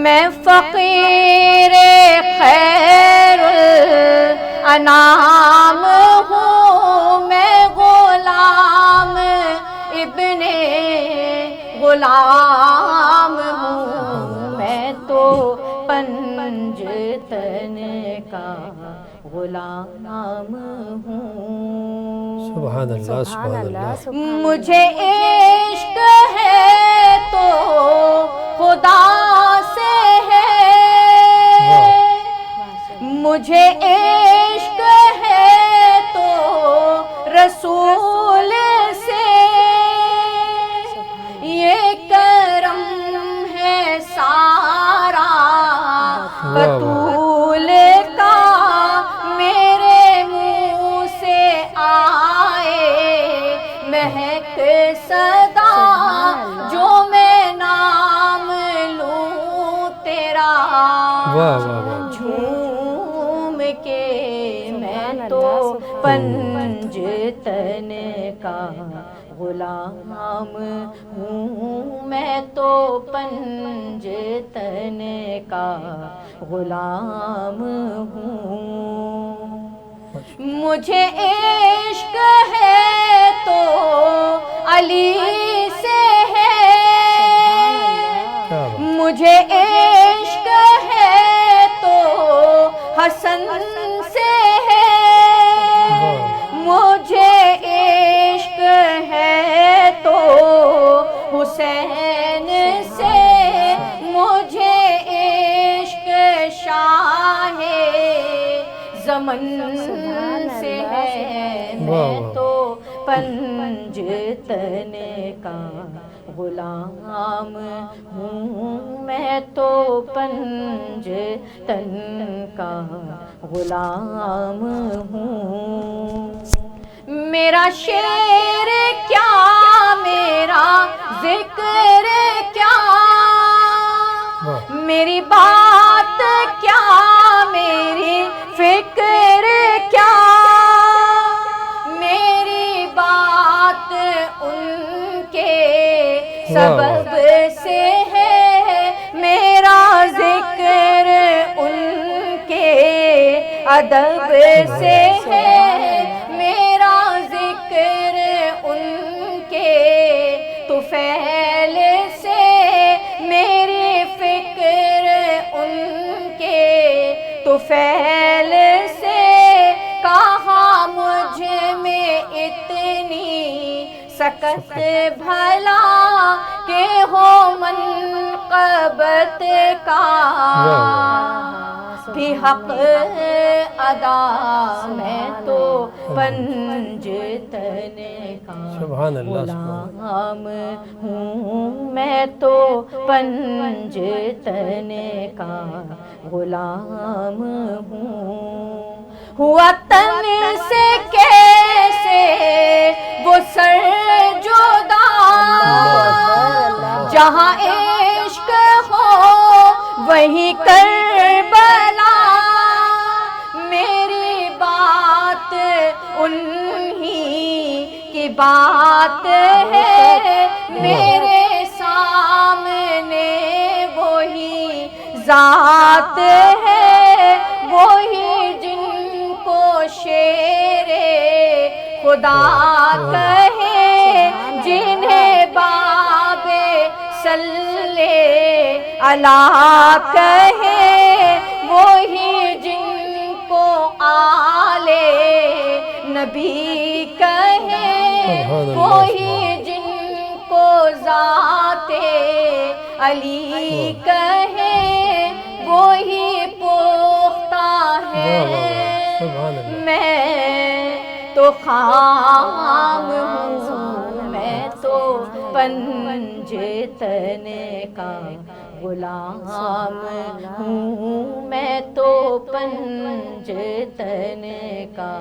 میں فقیر خیر الانام ہوں، میں غلام ابن غلام ہوں، میں تو پنجتن کا غلام ہوں۔ سبحان اللہ، سبحان اللہ۔ مجھے عشق ہے تو خدا سے ہے، مجھے عشق ہے تو رسول سے، یہ کرم ہے سارا بطول کا، میرے منہ سے آئے مہک صدا، جو میں نام لوں تیرا جھوم کے، میں تو پنجتن کا غلام ہوں، میں تو پنجتن کا غلام ہوں، مجھے عشق ہے تو علی سے ہے، مجھے حسن سے ہے مجھے عشق ہے تو حسین سے مجھے عشق شاہ زمن سے ہے میں تو پنجتن کا غلام ہوں میں تو پنجتن کا غلام ہوں میرا شعر کیا میرا ذکر کیا میری بات کیا میری فکر کیا میری بات ان کے سبب سے ہے میرا ذکر ان کے ادب سے ہے میرا ذکر ان کے طفیل سے میری فکر ان کے طفیل سے کہاں مجھ میں اتنی سکت بھلا کہ ہو منقبت کا بھی حق ادا میں تو پنجتن کا غلام ہوں میں تو پنجتن کا غلام ہوں ہوا تن سے کیسے وہ سر جدا جہاں عشق ہو وہیں کربلا میری بات انہی کی بات ہے میرے سامنے وہی ذات ہے وہی جن کو شیر خدا کہے جنہیں باب صلی اللہ کہے وہی جن کو آل نبی کہے وہی جن کو ذات علی کہے وہی پختہ ہے میں تو خام ہوں میں تو پنجتن کا غلام ہوں میں تو پنجتن کا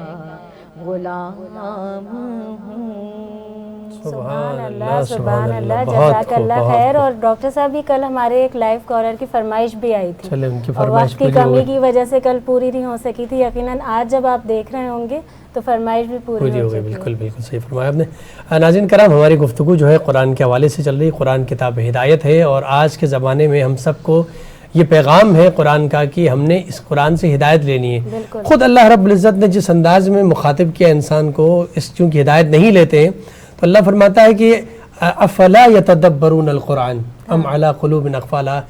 غلام ہوں سبحان اللہ سبحان اللہ جزاک اللہ خیر اور ڈاکٹر صاحب بھی کل ہمارے ایک لائیو کالر کی فرمائش بھی آئی تھی اور وقت کی کمی کی وجہ سے کل پوری نہیں ہو سکی تھی یقیناً آج جب آپ دیکھ رہے ہوں گے تو فرمائش بھی پوری ہو گئی بالکل بالکل صحیح فرمایا آپ نے ناظرین کرام ہماری گفتگو جو ہے قرآن کے حوالے سے چل رہی قرآن کتاب ہدایت ہے اور آج کے زمانے میں ہم سب کو یہ پیغام ہے قرآن کا کہ ہم نے اس قرآن سے ہدایت لینی ہے خود اللہ رب العزت نے جس انداز میں مخاطب کیا انسان کو اس چونکہ ہدایت نہیں لیتے ہیں تو اللہ فرماتا ہے کہ افلا یتدبرون القرآن ام علی قلوب اقفالها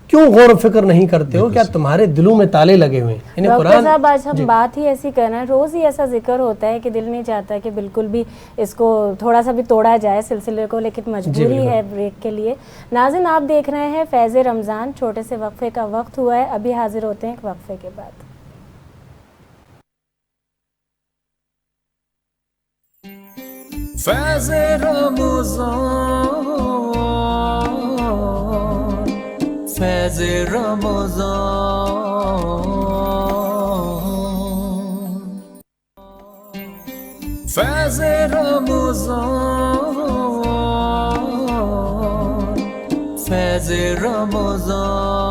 کیوں غور و فکر نہیں کرتے ہو کیا تمہارے دلوں میں تالے لگے ہوئے ہیں ڈاکٹر صاحب آج ہم بات ہی ایسی کر رہے ہیں روز ہی ایسا ذکر ہوتا ہے کہ دل نہیں چاہتا کہ بالکل بھی اس کو تھوڑا سا بھی توڑا جائے سلسلے کو لیکن مجبوری ہے بریک کے لیے ناظرین آپ دیکھ رہے ہیں فیض رمضان چھوٹے سے وقفے کا وقت ہوا ہے ابھی حاضر ہوتے ہیں ایک وقفے کے بعد فیض رمضان فیض رمضان فیض رمضان فیض رمضان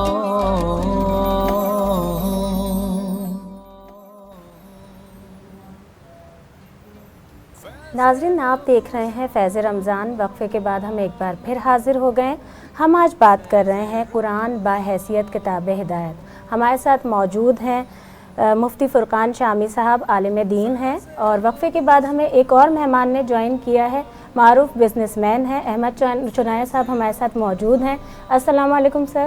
ناظرین آپ دیکھ رہے ہیں فیض رمضان وقفے کے بعد ہم ایک بار پھر حاضر ہو گئے ہم آج بات کر رہے ہیں قرآن بحیثیت کتاب ہدایت ہمارے ساتھ موجود ہیں مفتی فرقان شامی صاحب عالم دین ہیں اور وقفے کے بعد ہمیں ایک اور مہمان نے جوائن کیا ہے معروف بزنس مین ہیں احمد چنایا صاحب ہمارے ساتھ موجود ہیں السلام علیکم سر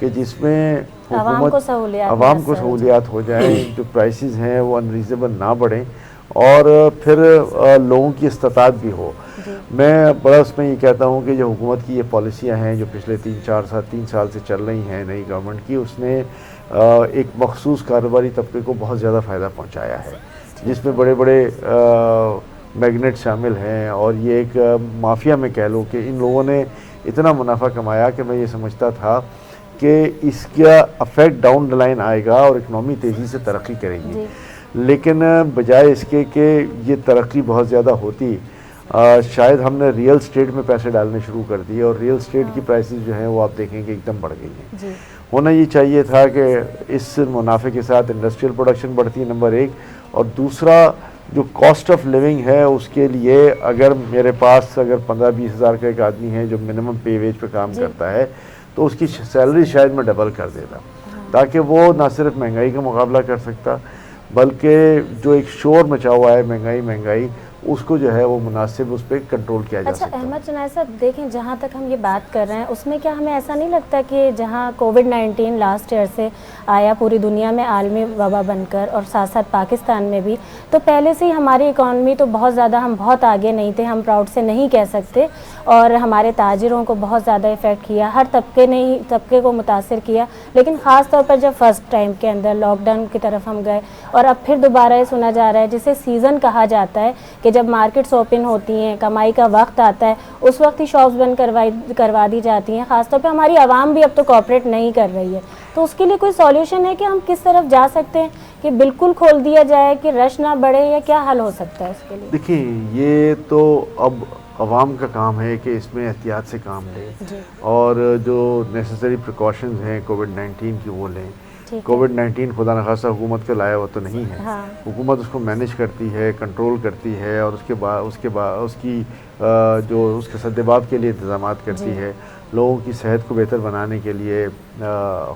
کہ جس میں عوام کو سہولیات عوام کو میسر ہو سہولیات ہو جائیں، جو پرائسز ہیں وہ انریزیبل نہ بڑھیں اور پھر لوگوں کی استطاعت بھی ہو. میں بڑا اس میں یہ کہتا ہوں کہ جو حکومت کی یہ پالیسیاں ہیں جو پچھلے 3 سال سے چل رہی ہیں نئی گورنمنٹ کی، اس نے ایک مخصوص کاروباری طبقے کو بہت زیادہ فائدہ پہنچایا ہے، جس میں بڑے بڑے میگنیٹ شامل ہیں، اور یہ ایک مافیا میں کہہ لو کہ ان لوگوں نے اتنا منافع کمایا کہ میں یہ سمجھتا تھا کہ اس کا افیکٹ ڈاؤن دا لائن آئے گا اور اکنامی تیزی سے ترقی کرے گی، لیکن بجائے اس کے کہ یہ ترقی بہت زیادہ ہوتی، شاید ہم نے ریئل اسٹیٹ میں پیسے ڈالنے شروع کر دیے اور ریئل اسٹیٹ کی پرائسز جو ہیں وہ آپ دیکھیں گے ایک دم بڑھ گئی ہیں. ہونا یہ چاہیے تھا کہ اس منافع کے ساتھ انڈسٹریل پروڈکشن بڑھتی ہے نمبر 1، اور دوسرا جو کاسٹ آف لیونگ ہے اس کے لیے اگر میرے پاس اگر 15-20 ہزار کا ایک آدمی ہے جو منیمم پے ویج پہ کام کرتا ہے تو اس کی سیلری شاید میں ڈبل کر دیتا تاکہ وہ نہ صرف مہنگائی کا مقابلہ کر سکتا بلکہ جو ایک شور مچا ہوا ہے مہنگائی اس کو جو ہے وہ مناسب اس پہ کنٹرول کیا جا سکتا ہے. احمد چنائے صاحب دیکھیں، جہاں تک ہم یہ بات کر رہے ہیں اس میں کیا ہمیں ایسا نہیں لگتا کہ جہاں کووڈ-19 لاسٹ ایئر سے آیا پوری دنیا میں عالمی وبا بن کر اور ساتھ ساتھ پاکستان میں بھی، تو پہلے سے ہی ہماری اکانومی تو بہت زیادہ، ہم بہت آگے نہیں تھے، ہم پراؤڈ سے نہیں کہہ سکتے، اور ہمارے تاجروں کو بہت زیادہ افیکٹ کیا، ہر طبقے کو متاثر کیا، لیکن خاص طور پر جب فرسٹ ٹائم کے اندر لاک ڈاؤن کی طرف ہم گئے اور اب پھر دوبارہ یہ سنا جا رہا ہے جسے سیزن کہا جاتا ہے کہ جب مارکیٹس اوپن ہوتی ہیں، کمائی کا وقت آتا ہے، اس وقت ہی شاپس بند کروا دی جاتی ہیں. خاص طور پہ ہماری عوام بھی اب تو کوآپریٹ نہیں کر رہی ہے، تو اس کے لیے کوئی سولیوشن ہے کہ ہم کس طرف جا سکتے ہیں کہ بالکل کھول دیا جائے کہ رش نہ بڑھے، یا کیا حل ہو سکتا ہے اس کے لیے؟ دیکھیں، یہ تو اب عوام کا کام ہے کہ اس میں احتیاط سے کام لیں اور جو نیسیسری پریکاشنز ہیں کووڈ-19 کی وہ لیں. کووڈ-19 خدا نخواستہ حکومت کا لایا ہوا تو نہیں ہے، حکومت اس کو مینیج کرتی ہے، کنٹرول کرتی ہے، اور اس کے سدباب کے لیے انتظامات کرتی ہے. لوگوں کی صحت کو بہتر بنانے کے لیے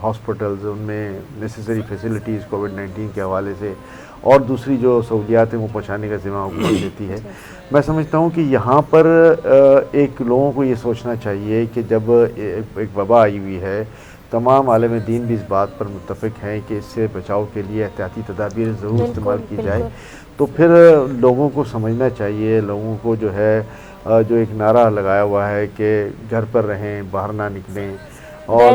ہاسپٹلز، ان میں نیسیسری فیسلٹیز کووڈ-19 کے حوالے سے اور دوسری جو سہولیات ہیں وہ پہنچانے کا ذمہ حکومت دیتی ہے. میں سمجھتا ہوں کہ یہاں پر ایک لوگوں کو یہ سوچنا چاہیے کہ جب ایک وبا آئی ہوئی ہے، تمام عالم دین بھی اس بات پر متفق ہیں کہ اس سے بچاؤ کے لیے احتیاطی تدابیر ضرور استعمال کی جائے، تو پھر لوگوں کو سمجھنا چاہیے، لوگوں کو جو ہے جو ایک نعرہ لگایا ہوا ہے کہ گھر پر رہیں، باہر نہ نکلیں، اور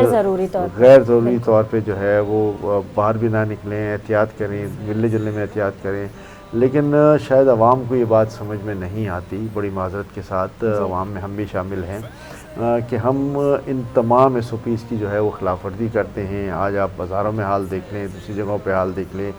غیر ضروری طور پہ جو ہے وہ باہر بھی نہ نکلیں، احتیاط کریں، ملنے جلنے میں احتیاط کریں. لیکن شاید عوام کو یہ بات سمجھ میں نہیں آتی، بڑی معذرت کے ساتھ عوام میں ہم بھی شامل ہیں، کہ ہم ان تمام SOPs کی جو ہے وہ خلاف ورزی کرتے ہیں. آج آپ بازاروں میں حال دیکھ لیں، دوسری جگہوں پہ حال دیکھ لیں،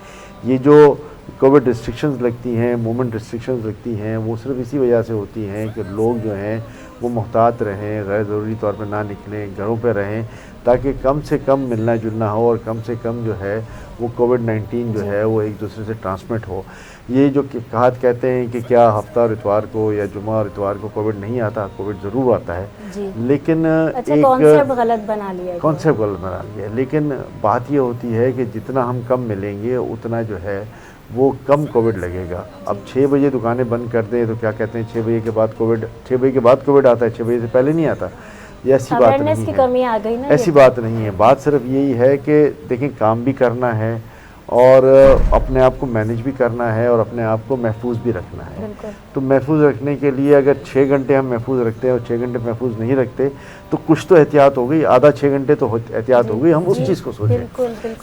یہ جو کووڈ ریسٹرکشنز لگتی ہیں، موومنٹ ریسٹرکشنز لگتی ہیں، وہ صرف اسی وجہ سے ہوتی ہیں کہ لوگ جو ہیں وہ محتاط رہیں، غیر ضروری طور پر نہ نکلیں، گھروں پہ رہیں، تاکہ کم سے کم ملنا جلنا ہو اور کم سے کم جو ہے وہ کووڈ-19 جو ہے وہ ایک دوسرے سے ٹرانسمٹ ہو. یہ جو کہتے ہیں کہ کیا ہفتہ اور اتوار کو یا جمعہ اور اتوار کو کووڈ نہیں آتا، کووڈ ضرور آتا ہے، لیکن ایک کانسیپٹ غلط بنا لیا ہے. لیکن بات یہ ہوتی ہے کہ جتنا ہم کم ملیں گے اتنا جو ہے وہ کم کووڈ لگے گا. اب 6 بجے دکانیں بند کر دیں تو کیا کہتے ہیں 6 بجے کے بعد کووڈ آتا ہے، 6 بجے سے پہلے نہیں آتا. یہ ایسی بات نہیں ہے، ایسی بات نہیں ہے. بات صرف یہی ہے کہ دیکھیں، کام بھی کرنا ہے اور اپنے آپ کو مینیج بھی کرنا ہے اور اپنے آپ کو محفوظ بھی رکھنا ہے. تو محفوظ رکھنے کے لیے اگر 6 گھنٹے ہم محفوظ رکھتے ہیں اور 6 گھنٹے محفوظ نہیں رکھتے تو کچھ تو احتیاط ہو گئی، آدھا 6 گھنٹے تو احتیاط ہو گئی. ہم اس چیز کو سوچیں،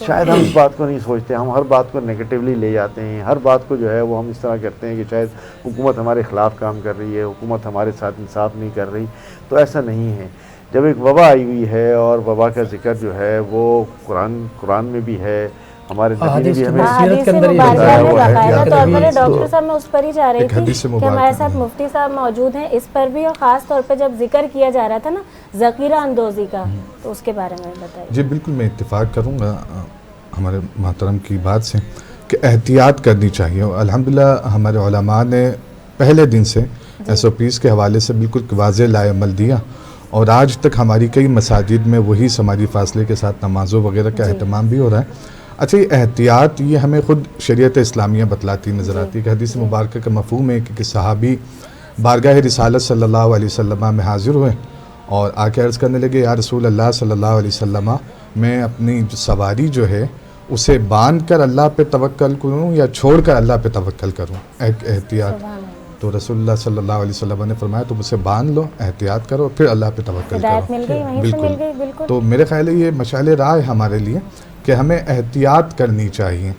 شاید ہم اس بات کو نہیں سوچتے، ہم ہر بات کو نیگیٹیولی لے جاتے ہیں، ہر بات کو جو ہے وہ ہم اس طرح کرتے ہیں کہ شاید حکومت ہمارے خلاف کام کر رہی ہے، حکومت ہمارے ساتھ انصاف نہیں کر رہی. تو ایسا نہیں ہے. جب ایک وبا آئی ہوئی ہے اور وبا کا ذکر جو ہے وہ قرآن میں بھی ہے، ہمارے نبی نے بھی ہمیں حدیث سے بتایا ہوا ہے. ڈاکٹر صاحب میں اس پر ہی جا رہی تھی کہ ہمارے ساتھ مفتی صاحب موجود ہیں اس پر بھی، اور خاص طور پہ جب ذکر کیا جا رہا تھا نا ذخیرہ اندوزی کا، تو اس کے بارے میں بتائیے. جی بالکل، میں اتفاق کروں گا ہمارے محترم کی بات سے کہ احتیاط کرنی چاہیے. الحمدللہ ہمارے علماء نے پہلے دن سے SOPs کے حوالے سے بالکل واضح لائے عمل دیا، اور آج تک ہماری کئی مساجد میں وہی سماجی فاصلے کے ساتھ نمازوں وغیرہ کا اہتمام بھی ہو رہا ہے. اچھا، یہ احتیاط یہ ہمیں خود شریعت اسلامیہ بتلاتی نظر آتی ہے کہ حدیث مبارکہ کا مفہوم ہے کہ صحابی بارگاہ رسالت صلی اللہ علیہ وسلم میں حاضر ہوئے اور آ کے عرض کرنے لگے، یا رسول اللہ صلی اللہ علیہ وسلم، میں اپنی سواری جو ہے اسے باندھ کر اللہ پہ توکل کروں یا چھوڑ کر اللہ پہ توکل کروں. احتیاط. تو رسول اللہ صلی اللہ علیہ وسلم نے فرمایا تم اسے باندھ لو, احتیاط کرو, پھر اللہ پہ توکل ہدایت مل گئی, کرو. وہیں سے مل گئی. بالکل. تو میرے خیال ہے یہ مشعل راہ ہے ہمارے لیے کہ ہمیں احتیاط کرنی چاہیے,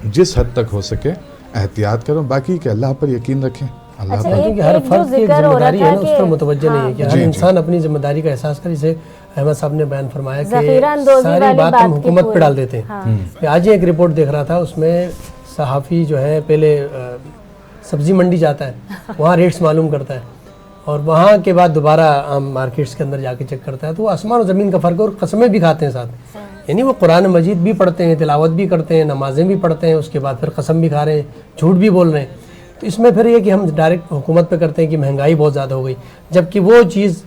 جس حد تک ہو سکے احتیاط کرو, باقی کہ اللہ پر یقین رکھیں. اللہ اچھا، پر کیونکہ ہر فرد کی ایک ذمہ داری ہے نا, اس پر متوجہ نہیں ہے کہ ہر جی، انسان اپنی ذمہ داری کا احساس کرے. جسے احمد صاحب نے بیان فرمایا ذخیرہ کہ اندوزی ساری والی بات ہم کی حکومت پہ پوری. ڈال دیتے ہیں. میں آج ہی ایک رپورٹ دیکھ رہا تھا, اس میں صحافی جو ہے پہلے سبزی منڈی جاتا ہے, وہاں ریٹس معلوم کرتا ہے, اور وہاں کے بعد دوبارہ عام مارکیٹس کے اندر جا کے چیک کرتا ہے, تو وہ آسمان و زمین کا فرق ہے. اور قسمیں بھی کھاتے ہیں ساتھ, یعنی وہ قرآن مجید بھی پڑھتے ہیں, تلاوت بھی کرتے ہیں, نمازیں بھی پڑھتے ہیں, اس کے بعد پھر قسم بھی کھا رہے ہیں, جھوٹ بھی بول رہے ہیں. تو اس میں پھر یہ کہ ہم ڈائریکٹ حکومت پہ کرتے ہیں کہ مہنگائی بہت زیادہ ہو گئی, جبکہ وہ چیز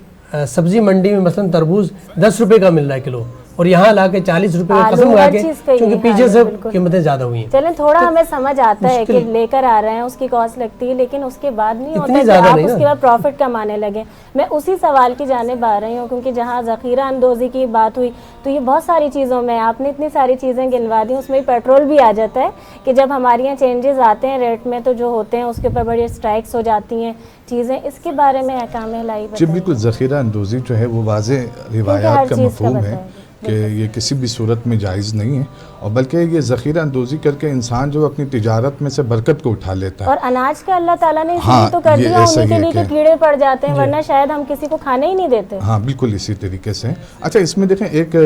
سبزی منڈی میں مثلا تربوز 10 روپے کا مل رہا ہے کلو, اور یہاں لا کے 40 روپے کا قسم لگا کے, کیونکہ پیچھے سے قیمتیں زیادہ ہوئی ہیں. چلیں تھوڑا ہمیں سمجھ آتا ہے کہ لے کر آ رہے ہیں, اس کی کاسٹ لگتی ہے, لیکن اس کے بعد نہیں ہوتا کہ آپ اس کے بعد پروفٹ کمانے لگے. میں اسی سوال کی جانب آ رہی ہوں, کیونکہ جہاں ذخیرہ اندوزی کی بات ہوئی تو یہ بہت ساری چیزوں میں آپ نے اتنی ساری چیزیں گنوا دی, اس میں پیٹرول بھی آ جاتا ہے کہ جب ہمارے یہاں چینجز آتے ہیں ریٹ میں تو جو ہوتے ہیں اس کے اوپر بڑی اسٹرائکس ہو جاتی ہیں چیزیں. اس کے بارے میں احکام الہی جی بالکل. ذخیرہ اندوزی جو ہے وہ واضح روایات کا مفہوم ہے کہ یہ کسی بھی صورت میں جائز نہیں ہے, اور بلکہ یہ ذخیرہ اندوزی کر کے انسان جو اپنی تجارت میں سے برکت کو اٹھا لیتا ہے. اور اناج کا اللہ تعالیٰ نے اسی تو کر دیا ہونے کے لیے کہ کیڑے پڑ جاتے ہیں, ورنہ شاید ہم کسی کو کھانے ہی نہیں دیتے. ہاں بالکل اسی طریقے سے. اچھا اس میں دیکھیں, ایک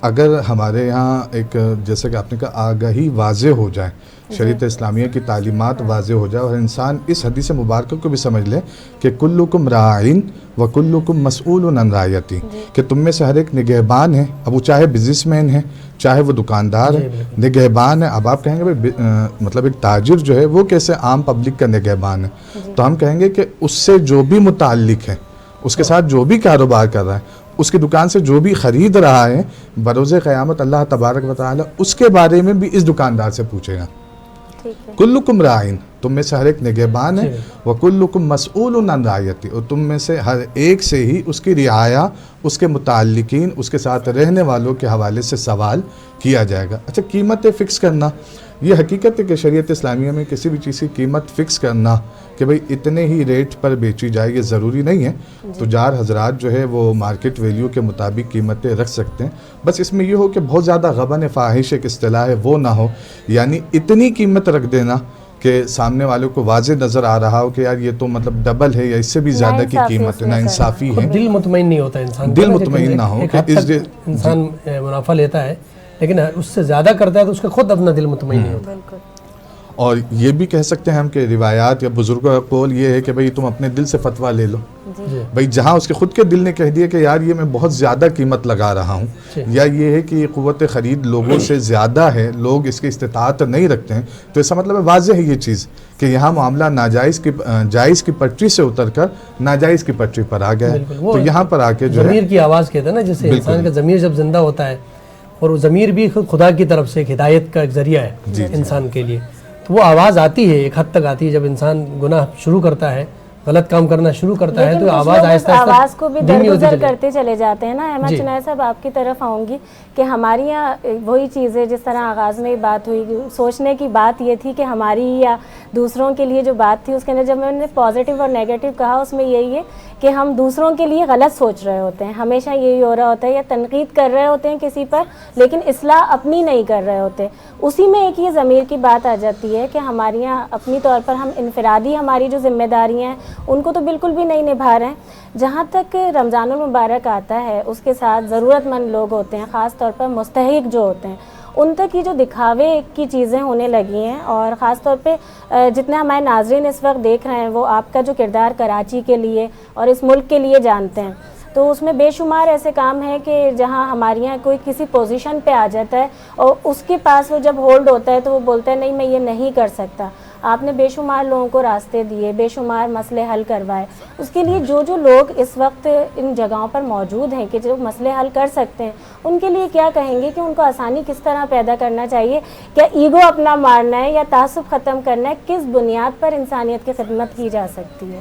اگر ہمارے یہاں ایک جیسے کہ آپ نے کہا آگاہی واضح ہو جائے, شریعت اسلامیہ کی تعلیمات واضح ہو جائے, اور انسان اس حدیث مبارکہ کو بھی سمجھ لے کہ کلکم راعین و کلکم مسئول عن رعیتی, کہ تم میں سے ہر ایک نگہبان ہے. اب وہ چاہے بزنس مین ہے, چاہے وہ دکاندار ہے, نگہبان ہے. اب آپ کہیں گے مطلب ایک تاجر جو ہے وہ کیسے عام پبلک کا نگہبان ہے, تو ہم کہیں گے کہ اس سے جو بھی متعلق ہے, اس کے ساتھ جو بھی کاروبار کر رہا ہے, اس کی دکان سے جو بھی خرید رہا ہے, بروز قیامت اللہ تبارک و تعالی اس کے بارے میں بھی اس دکاندار سے پوچھے گا. کلکم راعین, تم میں سے ہر ایک نگہبان ہے, وکلکم مسئول عن رعیتی, اور تم میں سے ہر ایک سے ہی اس کی رعایا, اس کے متعلقین, اس کے ساتھ رہنے والوں کے حوالے سے سوال کیا جائے گا. اچھا قیمتیں فکس کرنا, یہ حقیقت ہے کہ شریعت اسلامیہ میں کسی بھی چیز کی قیمت فکس کرنا کہ بھئی اتنے ہی ریٹ پر بیچی جائے, یہ ضروری نہیں ہے. تجار حضرات جو ہے وہ مارکیٹ ویلیو کے مطابق قیمتیں رکھ سکتے ہیں, بس اس میں یہ ہو کہ بہت زیادہ غبن فاحش ایک اصطلاح ہے وہ نہ ہو, یعنی اتنی قیمت رکھ دینا کہ سامنے والوں کو واضح نظر آ رہا ہو کہ یار یہ تو مطلب ڈبل ہے یا اس سے بھی زیادہ کی قیمت ہے. نا انصافی ہے, دل مطمئن نہیں ہوتا انسان, دل مطمئن نہ ہو کہ انسان منافع لیتا ہے لیکن اس سے زیادہ کرتا ہے تو اس کا خود اپنا دل مطمئن نہیں ہوتا. اور یہ بھی کہہ سکتے ہیں ہم کہ روایات یا بزرگوں کا قول یہ ہے کہ بھئی تم اپنے دل سے فتویٰ لے لو. بھئی جہاں اس کے خود کے دل نے کہہ دیا کہ یار یہ میں بہت زیادہ قیمت لگا رہا ہوں, یا یہ ہے کہ یہ قوت خرید لوگوں سے زیادہ ہے, لوگ اس کی استطاعت نہیں رکھتے ہیں, تو ایسا مطلب ہے واضح ہے یہ چیز کہ یہاں معاملہ جائز کی پٹری سے اتر کر ناجائز کی پٹری پر آ گیا ہے. تو یہاں پر آ کے جو ہے ضمیر کی آواز کہتے ہیں نا, جیسے انسان کا ضمیر جب زندہ ہوتا ہے, اور وہ ضمیر بھی خدا کی طرف سے ایک ہدایت کا ایک ذریعہ ہے انسان کے لیے, تو وہ آواز آتی ہے, ایک حد تک آتی ہے. جب انسان گناہ شروع کرتا ہے, غلط کام کرنا شروع کرتا ہے, تو آواز آہستہ آواز کو بھی درگزر کرتے چلے جاتے ہیں نا. احمد چنائے صاحب آپ کی طرف آؤں گی کہ ہماری یہاں وہی چیز ہے جس طرح آغاز میں بات ہوئی, سوچنے کی بات یہ تھی کہ ہماری یا دوسروں کے لیے جو بات تھی اس کے اندر جب میں نے پازیٹیو اور نیگیٹو کہا, اس میں یہی ہے کہ ہم دوسروں کے لیے غلط سوچ رہے ہوتے ہیں, ہمیشہ یہی ہو رہا ہوتا ہے, یا تنقید کر رہے ہوتے ہیں کسی پر لیکن اصلاح اپنی نہیں کر رہے ہوتے. اسی میں ایک یہ ضمیر کی بات آ جاتی ہے کہ ہمارے یہاں اپنی طور پر ہم انفرادی ہماری جو ذمہ داریاں ہیں ان کو تو بالکل بھی نہیں نبھا رہے ہیں. جہاں تک رمضان المبارک آتا ہے اس کے ساتھ ضرورت مند لوگ ہوتے ہیں, خاص طور پر مستحق جو ہوتے ہیں, ان تک یہ جو دکھاوے کی چیزیں ہونے لگی ہیں, اور خاص طور پہ جتنے ہمارے ناظرین اس وقت دیکھ رہے ہیں وہ آپ کا جو کردار کراچی کے لیے اور اس ملک کے لیے جانتے ہیں, تو اس میں بے شمار ایسے کام ہیں کہ جہاں ہمارے یہاں کوئی کسی پوزیشن پہ آ جاتا ہے اور اس کے پاس وہ جب ہولڈ ہوتا ہے تو وہ بولتا ہے نہیں میں یہ نہیں کر سکتا. آپ نے بے شمار لوگوں کو راستے دیے, بے شمار مسئلے حل کروائے. اس کے لیے جو لوگ اس وقت ان جگہوں پر موجود ہیں کہ جو مسئلے حل کر سکتے ہیں, ان کے لیے کیا کہیں گے کہ ان کو آسانی کس طرح پیدا کرنا چاہیے؟ کیا ایگو اپنا مارنا ہے یا تعصب ختم کرنا ہے؟ کس بنیاد پر انسانیت کی خدمت کی جا سکتی ہے؟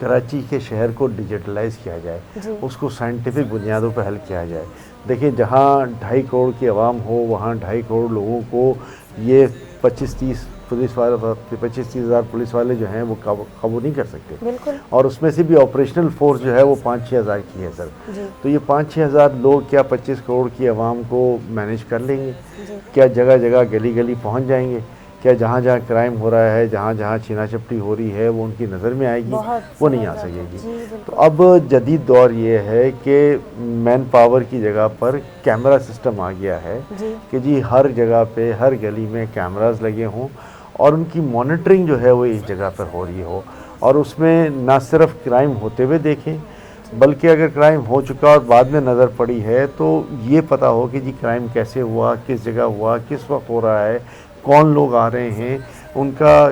کراچی کے شہر کو ڈیجیٹلائز کیا جائے، اس کو سائنٹیفک بنیادوں پہ حل کیا جائے. دیکھیں جہاں 2.5 کروڑ کی عوام ہو وہاں 2.5 کروڑ لوگوں کو یہ 25-30 ہزار پولیس والے جو ہیں وہ قابو نہیں کر سکتے، اور اس میں سے بھی آپریشنل فورس جو ہے وہ 5-6 ہزار کی ہے سر. تو یہ 5-6 ہزار لوگ کیا 25 کروڑ کی عوام کو مینیج کر لیں گے؟ کیا جگہ جگہ گلی گلی پہنچ جائیں گے؟ کیا جہاں جہاں کرائم ہو رہا ہے، جہاں جہاں چھینا چپٹی ہو رہی ہے وہ ان کی نظر میں آئے گی؟ وہ نہیں آ سکے گی. تو اب جدید دور یہ ہے کہ مین پاور کی جگہ پر کیمرہ سسٹم آ گیا ہے کہ جی ہر جگہ پہ ہر گلی میں کیمراز لگے ہوں اور ان کی مانیٹرنگ جو ہے وہ اس جگہ پر ہو رہی ہو، اور اس میں نہ صرف کرائم ہوتے ہوئے دیکھیں بلکہ اگر کرائم ہو چکا اور بعد میں نظر پڑی ہے تو یہ پتہ ہو کہ جی کرائم کیسے ہوا، کس جگہ ہوا، کس وقت ہو رہا ہے، کون لوگ آ رہے ہیں، ان کا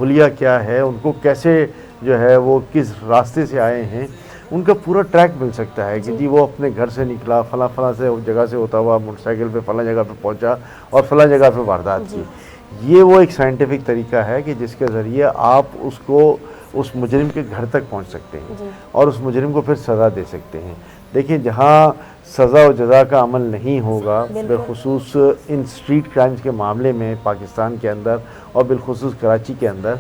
حلیہ کیا ہے، ان کو کیسے جو ہے وہ کس راستے سے آئے ہیں، ان کا پورا ٹریک مل سکتا ہے کہ جی وہ اپنے گھر سے نکلا فلاں سے جگہ سے ہوتا ہوا موٹر سائیکل پہ فلاں جگہ پہ پہنچا اور فلاں جگہ پہ واردات کی. یہ وہ ایک سائنٹیفک طریقہ ہے کہ جس کے ذریعے آپ اس کو اس مجرم کے گھر تک پہنچ سکتے ہیں اور اس مجرم کو پھر سزا دے سکتے ہیں. دیکھیں جہاں سزا و جزا کا عمل نہیں ہوگا بالخصوص ان اسٹریٹ کرائمز کے معاملے میں پاکستان کے اندر اور بالخصوص کراچی کے اندر،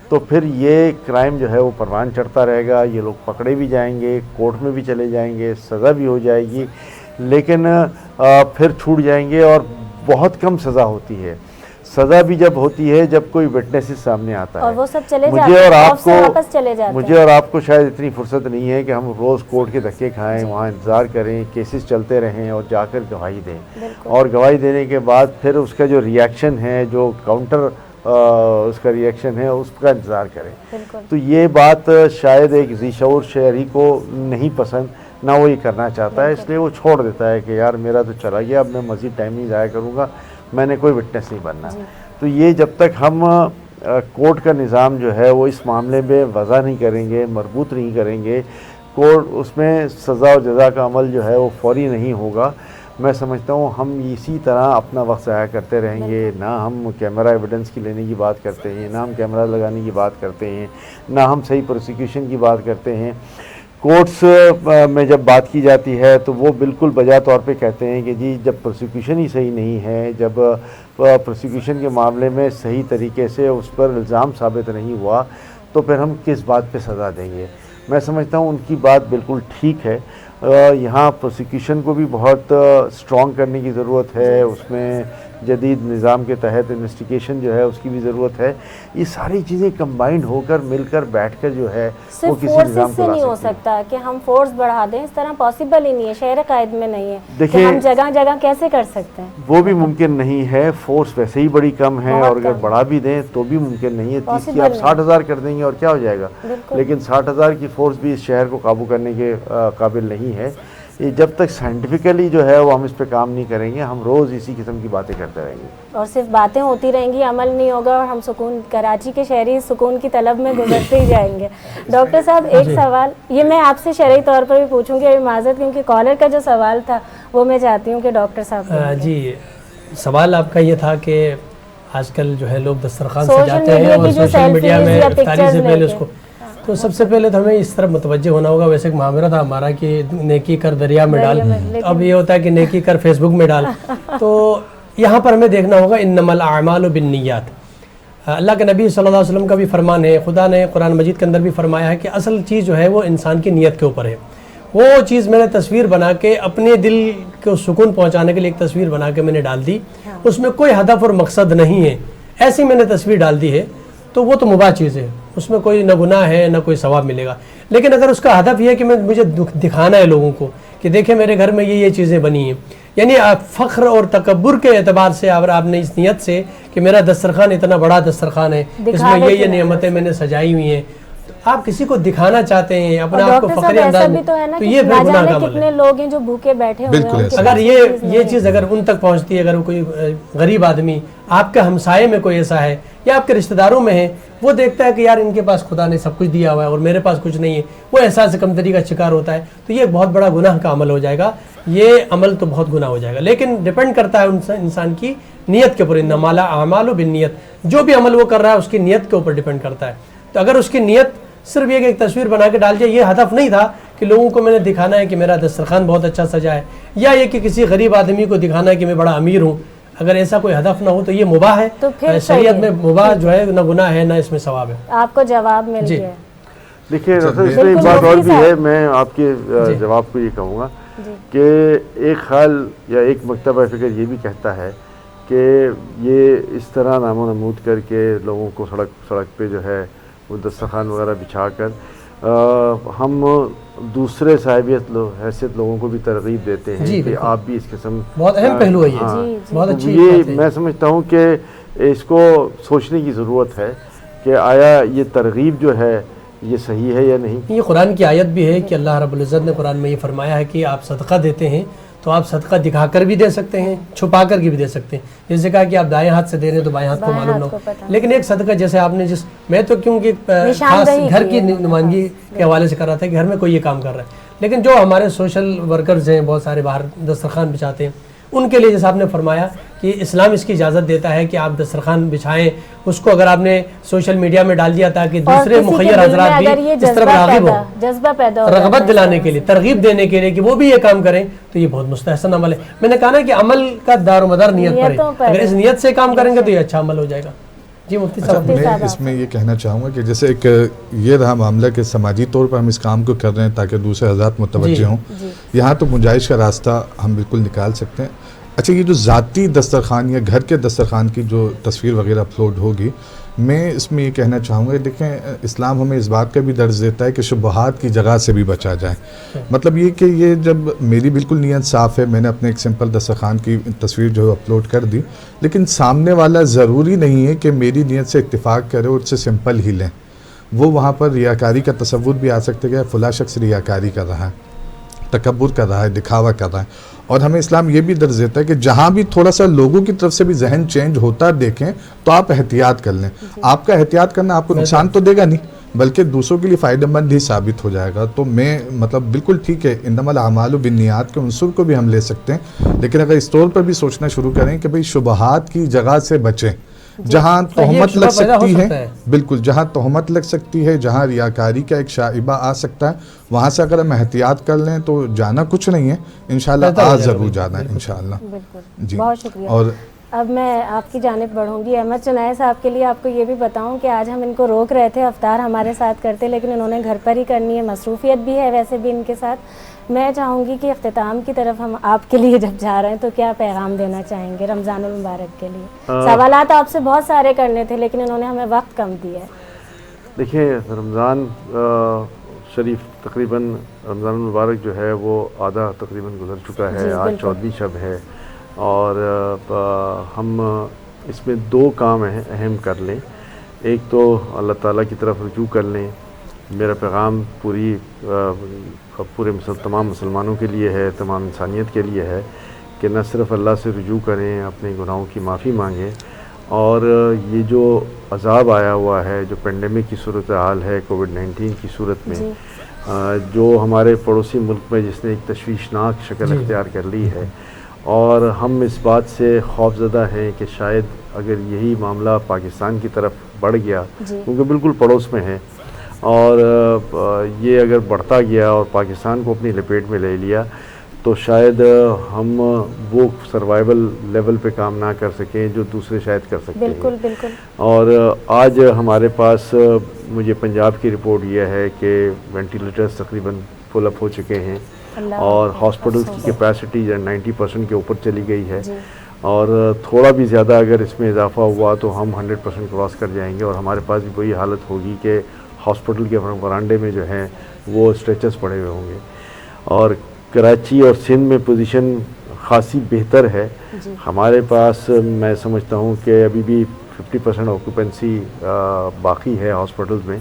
تو پھر یہ کرائم جو ہے وہ پروان چڑھتا رہے گا. یہ لوگ پکڑے بھی جائیں گے، کورٹ میں بھی چلے جائیں گے، سزا بھی ہو جائے گی، لیکن پھر چھوٹ جائیں گے اور بہت کم سزا ہوتی ہے. سزا بھی جب ہوتی ہے جب کوئی وٹنسز سامنے آتا ہے. اور وہ سب چلے مجھے اور آپ کو شاید اتنی فرصت نہیں ہے کہ ہم روز کورٹ کے دھکے کھائیں، وہاں انتظار کریں، کیسز چلتے رہیں اور جا کر گواہی دیں، اور گواہی دینے کے بعد پھر اس کا جو ریئیکشن ہے، جو کاؤنٹر اس کا ریئیکشن ہے، اس کا انتظار کریں. تو یہ بات شاید ایک ذی شعور شہری کو نہیں پسند، نہ وہ یہ کرنا چاہتا ہے، اس لیے وہ چھوڑ دیتا ہے کہ یار میرا تو چلا گیا، اب میں مزید ٹائم نہیں ضائع کروں گا، میں نے کوئی وٹنس نہیں بننا. تو یہ جب تک ہم کورٹ کا نظام جو ہے وہ اس معاملے میں وضع نہیں کریں گے، مربوط نہیں کریں گے، کورٹ اس میں سزا و جزا کا عمل جو ہے وہ فوری نہیں ہوگا، میں سمجھتا ہوں ہم اسی طرح اپنا وقت ضائع کرتے رہیں گے. نہ ہم کیمرہ ایویڈنس کی لینے کی بات کرتے ہیں، نہ ہم کیمرہ لگانے کی بات کرتے ہیں، نہ ہم صحیح پروسیکیوشن کی بات کرتے ہیں. کورٹس میں جب بات کی جاتی ہے تو وہ بالکل بجا طور پہ کہتے ہیں کہ جی جب پروسیکیوشن ہی صحیح نہیں ہے، جب پروسیکیوشن کے معاملے میں صحیح طریقے سے اس پر الزام ثابت نہیں ہوا تو پھر ہم کس بات پہ سزا دیں گے. میں سمجھتا ہوں ان کی بات بالکل ٹھیک ہے. یہاں پروسیکیوشن کو بھی بہت اسٹرانگ کرنے کی ضرورت ہے، اس میں جدید نظام کے تحت انویسٹیگیشن جو ہے اس کی بھی ضرورت ہے. یہ ساری چیزیں کمبائنڈ ہو کر مل کر بیٹھ کر جو ہے وہ کسی نظام کو لا سکتی ہے. نہیں ہو سکتا کہ ہم فورس بڑھا دیں، اس طرح پاسبل ہی نہیں ہے، شہر قائد میں نہیں ہے کہ ہم جگہ جگہ کیسے کر سکتے ہیں. وہ بھی ممکن نہیں ہے، فورس ویسے ہی بڑی کم ہے اور اگر بڑھا بھی دیں تو بھی ممکن نہیں ہے. 30 کی آپ 60,000 کر دیں گے اور کیا ہو جائے گا، لیکن 60,000 کی فورس بھی اس شہر کو قابو کرنے کے قابل نہیں ہے. یہ جب تک سائنٹیفکلی جو ہے وہ ہم اس پہ کام نہیں کریں گے، ہم روز اسی قسم کی باتیں کرتے رہیں گے اور صرف باتیں ہوتی رہیں گی، عمل نہیں ہوگا اور ہم سکون، کراچی کے شہری سکون کی طلب میں گزرتے ہی جائیں گے. ڈاکٹر صاحب ایک سوال یہ میں آپ سے شرعی طور پر بھی پوچھوں گی، معذرت کیونکہ کالر کا جو سوال تھا وہ میں چاہتی ہوں کہ ڈاکٹر صاحب جی سوال آپ کا یہ تھا کہ آج کل جو ہے لوگ دسترخوان سجاتے ہیں اور سوشل میڈیا میں افطاری سے پہلے اس کو، تو سب سے پہلے تو ہمیں اس طرف متوجہ ہونا ہوگا. ویسے ایک معاملہ تھا ہمارا کہ نیکی کر دریا میں ڈال، اب یہ ہوتا ہے کہ نیکی کر فیس بک میں ڈال. تو یہاں پر ہمیں دیکھنا ہوگا انما الاعمال بالنیات. اللہ کے نبی صلی اللہ علیہ وسلم کا بھی فرمان ہے، خدا نے قرآن مجید کے اندر بھی فرمایا ہے کہ اصل چیز جو ہے وہ انسان کی نیت کے اوپر ہے. وہ چیز میں نے تصویر بنا کے اپنے دل کو سکون پہنچانے کے لیے ایک تصویر بنا کے میں نے ڈال دی، اس میں کوئی ہدف اور مقصد نہیں ہے، ایسی میں نے تصویر ڈال دی ہے تو وہ تو مباح چیز ہے، اس میں کوئی نہ گناہ ہے نہ کوئی ثواب ملے گا. لیکن اگر اس کا ہدف یہ ہے کہ مجھے دکھانا ہے لوگوں کو کہ دیکھیں میرے گھر میں یہ چیزیں بنی ہیں، یعنی فخر اور تکبر کے اعتبار سے اگر آپ نے اس نیت سے کہ میرا دسترخوان اتنا بڑا دسترخوان ہے، اس میں یہ نعمتیں میں نے سجائی ہوئی ہیں، آپ کسی کو دکھانا چاہتے ہیں اپنے آپ کو فخری انداز میں، تو یہ پھر گناہ کا عمل ہے. کتنے لوگ ہیں جو بھوکے بیٹھے ہوئے ہیں، اگر یہ چیز اگر ان تک پہنچتی ہے، اگر کوئی غریب آدمی آپ کے ہمسائے میں کوئی ایسا ہے یا آپ کے رشتہ داروں میں ہے، وہ دیکھتا ہے کہ یار ان کے پاس خدا نے سب کچھ دیا ہوا ہے اور میرے پاس کچھ نہیں ہے، وہ احساس کمتری کا شکار ہوتا ہے، تو یہ بہت بڑا گناہ کا عمل ہو جائے گا. یہ عمل تو بہت گناہ ہو جائے گا. لیکن ڈیپینڈ کرتا ہے انسان کی نیت کے اوپر. انما الاعمال بالنیت، جو بھی عمل وہ کر رہا ہے اس کی نیت کے اوپر ڈیپینڈ کرتا ہے. تو اگر اس کی نیت صرف یہ کہ ایک تصویر بنا کے ڈال دیا، یہ ہدف نہیں تھا کہ لوگوں کو میں نے دکھانا ہے کہ میرا دسترخوان بہت اچھا سجا ہے، یا یہ کہ کسی غریب آدمی کو دکھانا ہے کہ میں بڑا امیر ہوں. اگر ایسا کوئی ہدف نہ ہو تو یہ مباح ہے. تو پھر شریعت میں مباح جو ہے نہ گناہ ہے نہ اس میں ثواب ہے. آپ کو جواب مل گیا. دیکھیے اس میں ایک بات اور بھی ہے، میں آپ کے جواب کو یہ کہوں گا کہ ایک خیال یا ایک مکتبہ فکر یہ بھی کہتا ہے کہ یہ اس طرح نام و نمود کر کے لوگوں کو سڑک پہ جو ہے وہ دسترخوان وغیرہ بچھا کر ہم دوسرے صاحبیت حیثیت لوگوں کو بھی ترغیب دیتے ہیں کہ آپ بھی اس قسم. بہت اہم پہلو ہے یہ، بہت اچھی یہ بات ہے. میں سمجھتا ہوں کہ اس کو سوچنے کی ضرورت ہے کہ آیا یہ ترغیب جو ہے یہ صحیح ہے یا نہیں. یہ قرآن کی آیت بھی ہے کہ اللہ رب العزت نے قرآن میں یہ فرمایا ہے کہ آپ صدقہ دیتے ہیں تو آپ صدقہ دکھا کر بھی دے سکتے ہیں، چھپا کر بھی دے سکتے ہیں. جیسے کہا کہ آپ دائیں ہاتھ سے دے رہے ہیں تو بائیں ہاتھ کو معلوم نہ ہو. لیکن ایک صدقہ جیسے آپ نے میں تو کیونکہ خاص گھر کی نمائندگی کے حوالے سے کر رہا تھا کہ گھر میں کوئی یہ کام کر رہا ہے، لیکن جو ہمارے سوشل ورکرز ہیں بہت سارے باہر دسترخوان بچھاتے ہیں، ان کے لیے جیسا آپ نے فرمایا کہ اسلام اس کی اجازت دیتا ہے کہ آپ دسترخوان بچھائیں، اس کو اگر آپ نے سوشل میڈیا میں ڈال دیا تاکہ دوسرے مخیر حضرات بھی اس طرف راغب ہوں، جذبہ پیدا ہو، رغبت دلانے کے لیے، ترغیب دینے کے لیے کہ وہ بھی یہ کام کریں، تو یہ بہت مستحسن عمل ہے. میں نے کہا نا کہ عمل کا دار و مدار نیت پر ہے. اگر اس نیت سے کام کریں گے تو یہ اچھا عمل ہو جائے گا. جی مفتی صاحب. میں اس میں یہ کہنا چاہوں گا کہ جیسے ایک یہ رہا معاملہ کہ سماجی طور پر ہم اس کام کو کر رہے ہیں تاکہ دوسرے حضرات متوجہ ہوں، یہاں تو گنجائش کا راستہ ہم بالکل نکال سکتے ہیں. اچھا یہ جو ذاتی دسترخوان یا گھر کے دسترخوان کی جو تصویر وغیرہ اپلوڈ ہوگی، میں اس میں یہ کہنا چاہوں گا، دیکھیں اسلام ہمیں اس بات کا بھی درس دیتا ہے کہ شبہات کی جگہ سے بھی بچا جائے. مطلب یہ کہ یہ جب میری بالکل نیت صاف ہے، میں نے اپنے ایک سمپل دسترخوان کی تصویر جو ہے اپلوڈ کر دی، لیکن سامنے والا ضروری نہیں ہے کہ میری نیت سے اتفاق کرے اور اس سے سمپل ہی لیں. وہ وہاں پر ریاکاری کا تصور بھی آ سکتے کہ فلاں شخص ریاکاری کر رہا ہے، تکبر کر رہا ہے، دکھاوا کر رہا ہے. اور ہمیں اسلام یہ بھی درس دیتا ہے کہ جہاں بھی تھوڑا سا لوگوں کی طرف سے بھی ذہن چینج ہوتا دیکھیں تو آپ احتیاط کر لیں. آپ کا احتیاط کرنا آپ کو نقصان تو دے گا نہیں بلکہ دوسروں کے لیے فائدہ مند ہی ثابت ہو جائے گا. تو میں مطلب بالکل ٹھیک ہے، انما الاعمال بالنیات کے عنصر کو بھی ہم لے سکتے ہیں، لیکن اگر اس طور پر بھی سوچنا شروع کریں کہ بھئی شبہات کی جگہ سے بچیں، جہاں تہمت لگ سکتی ہے، بالکل جہاں تہمت لگ سکتی ہے، جہاں ریاکاری کا ایک شائبہ آ سکتا ہے، وہاں سے اگر ہم احتیاط کر لیں تو جانا کچھ نہیں ہے، انشاءاللہ آج ضرور جانا ہے انشاءاللہ. جی بہت شکریہ. اور اب میں آپ کی جانب بڑھوں گی. احمد چنائے صاحب کے لیے آپ کو یہ بھی بتاؤں کہ آج ہم ان کو روک رہے تھے افطار ہمارے ساتھ کرتے، لیکن انہوں نے گھر پر ہی کرنی ہے، مصروفیت بھی ہے ویسے بھی ان کے ساتھ. میں چاہوں گی کہ اختتام کی طرف ہم آپ کے لیے جب جا رہے ہیں تو کیا پیغام دینا چاہیں گے رمضان المبارک کے لیے؟ سوالات آپ سے بہت سارے کرنے تھے لیکن انہوں نے ہمیں وقت کم دیا ہے. دیکھیں رمضان شریف تقریباً رمضان المبارک جو ہے وہ آدھا تقریباً گزر چکا ہے. آج 14ویں شب ہے اور ہم اس میں دو کام اہم کر لیں. ایک تو اللہ تعالیٰ کی طرف رجوع کر لیں. میرا پیغام پورے تمام مسلمانوں کے لیے ہے، تمام انسانیت کے لیے ہے کہ نہ صرف اللہ سے رجوع کریں، اپنے گناہوں کی معافی مانگیں. اور یہ جو عذاب آیا ہوا ہے، جو پینڈیمک کی صورتحال ہے کووڈ-19 کی صورت میں، جو ہمارے پڑوسی ملک میں جس نے ایک تشویشناک شکل اختیار کر لی ہے، اور ہم اس بات سے خوف زدہ ہیں کہ شاید اگر یہی معاملہ پاکستان کی طرف بڑھ گیا، کیونکہ بالکل پڑوس میں ہے، اور یہ اگر بڑھتا گیا اور پاکستان کو اپنی لپیٹ میں لے لیا تو شاید ہم وہ سروائیول لیول پہ کام نہ کر سکیں جو دوسرے شاید کر سکتے ہیں. بالکل بالکل. اور آج ہمارے پاس مجھے پنجاب کی رپورٹ یہ ہے کہ وینٹیلیٹرز تقریباً فل اپ ہو چکے ہیں اور ہاسپٹلس کی کیپیسٹی 90% کے اوپر چلی گئی ہے، اور تھوڑا بھی زیادہ اگر اس میں اضافہ ہوا تو ہم 100% کراس کر جائیں گے، اور ہمارے پاس بھی وہی حالت ہوگی کہ ہاسپٹل کے برانڈے میں جو ہیں وہ اسٹریچرز پڑے ہوئے ہوں گے. اور کراچی اور سندھ میں پوزیشن خاصی بہتر ہے. ہمارے پاس میں سمجھتا ہوں کہ ابھی بھی 50% آکوپنسی باقی ہے ہاسپٹلز میں،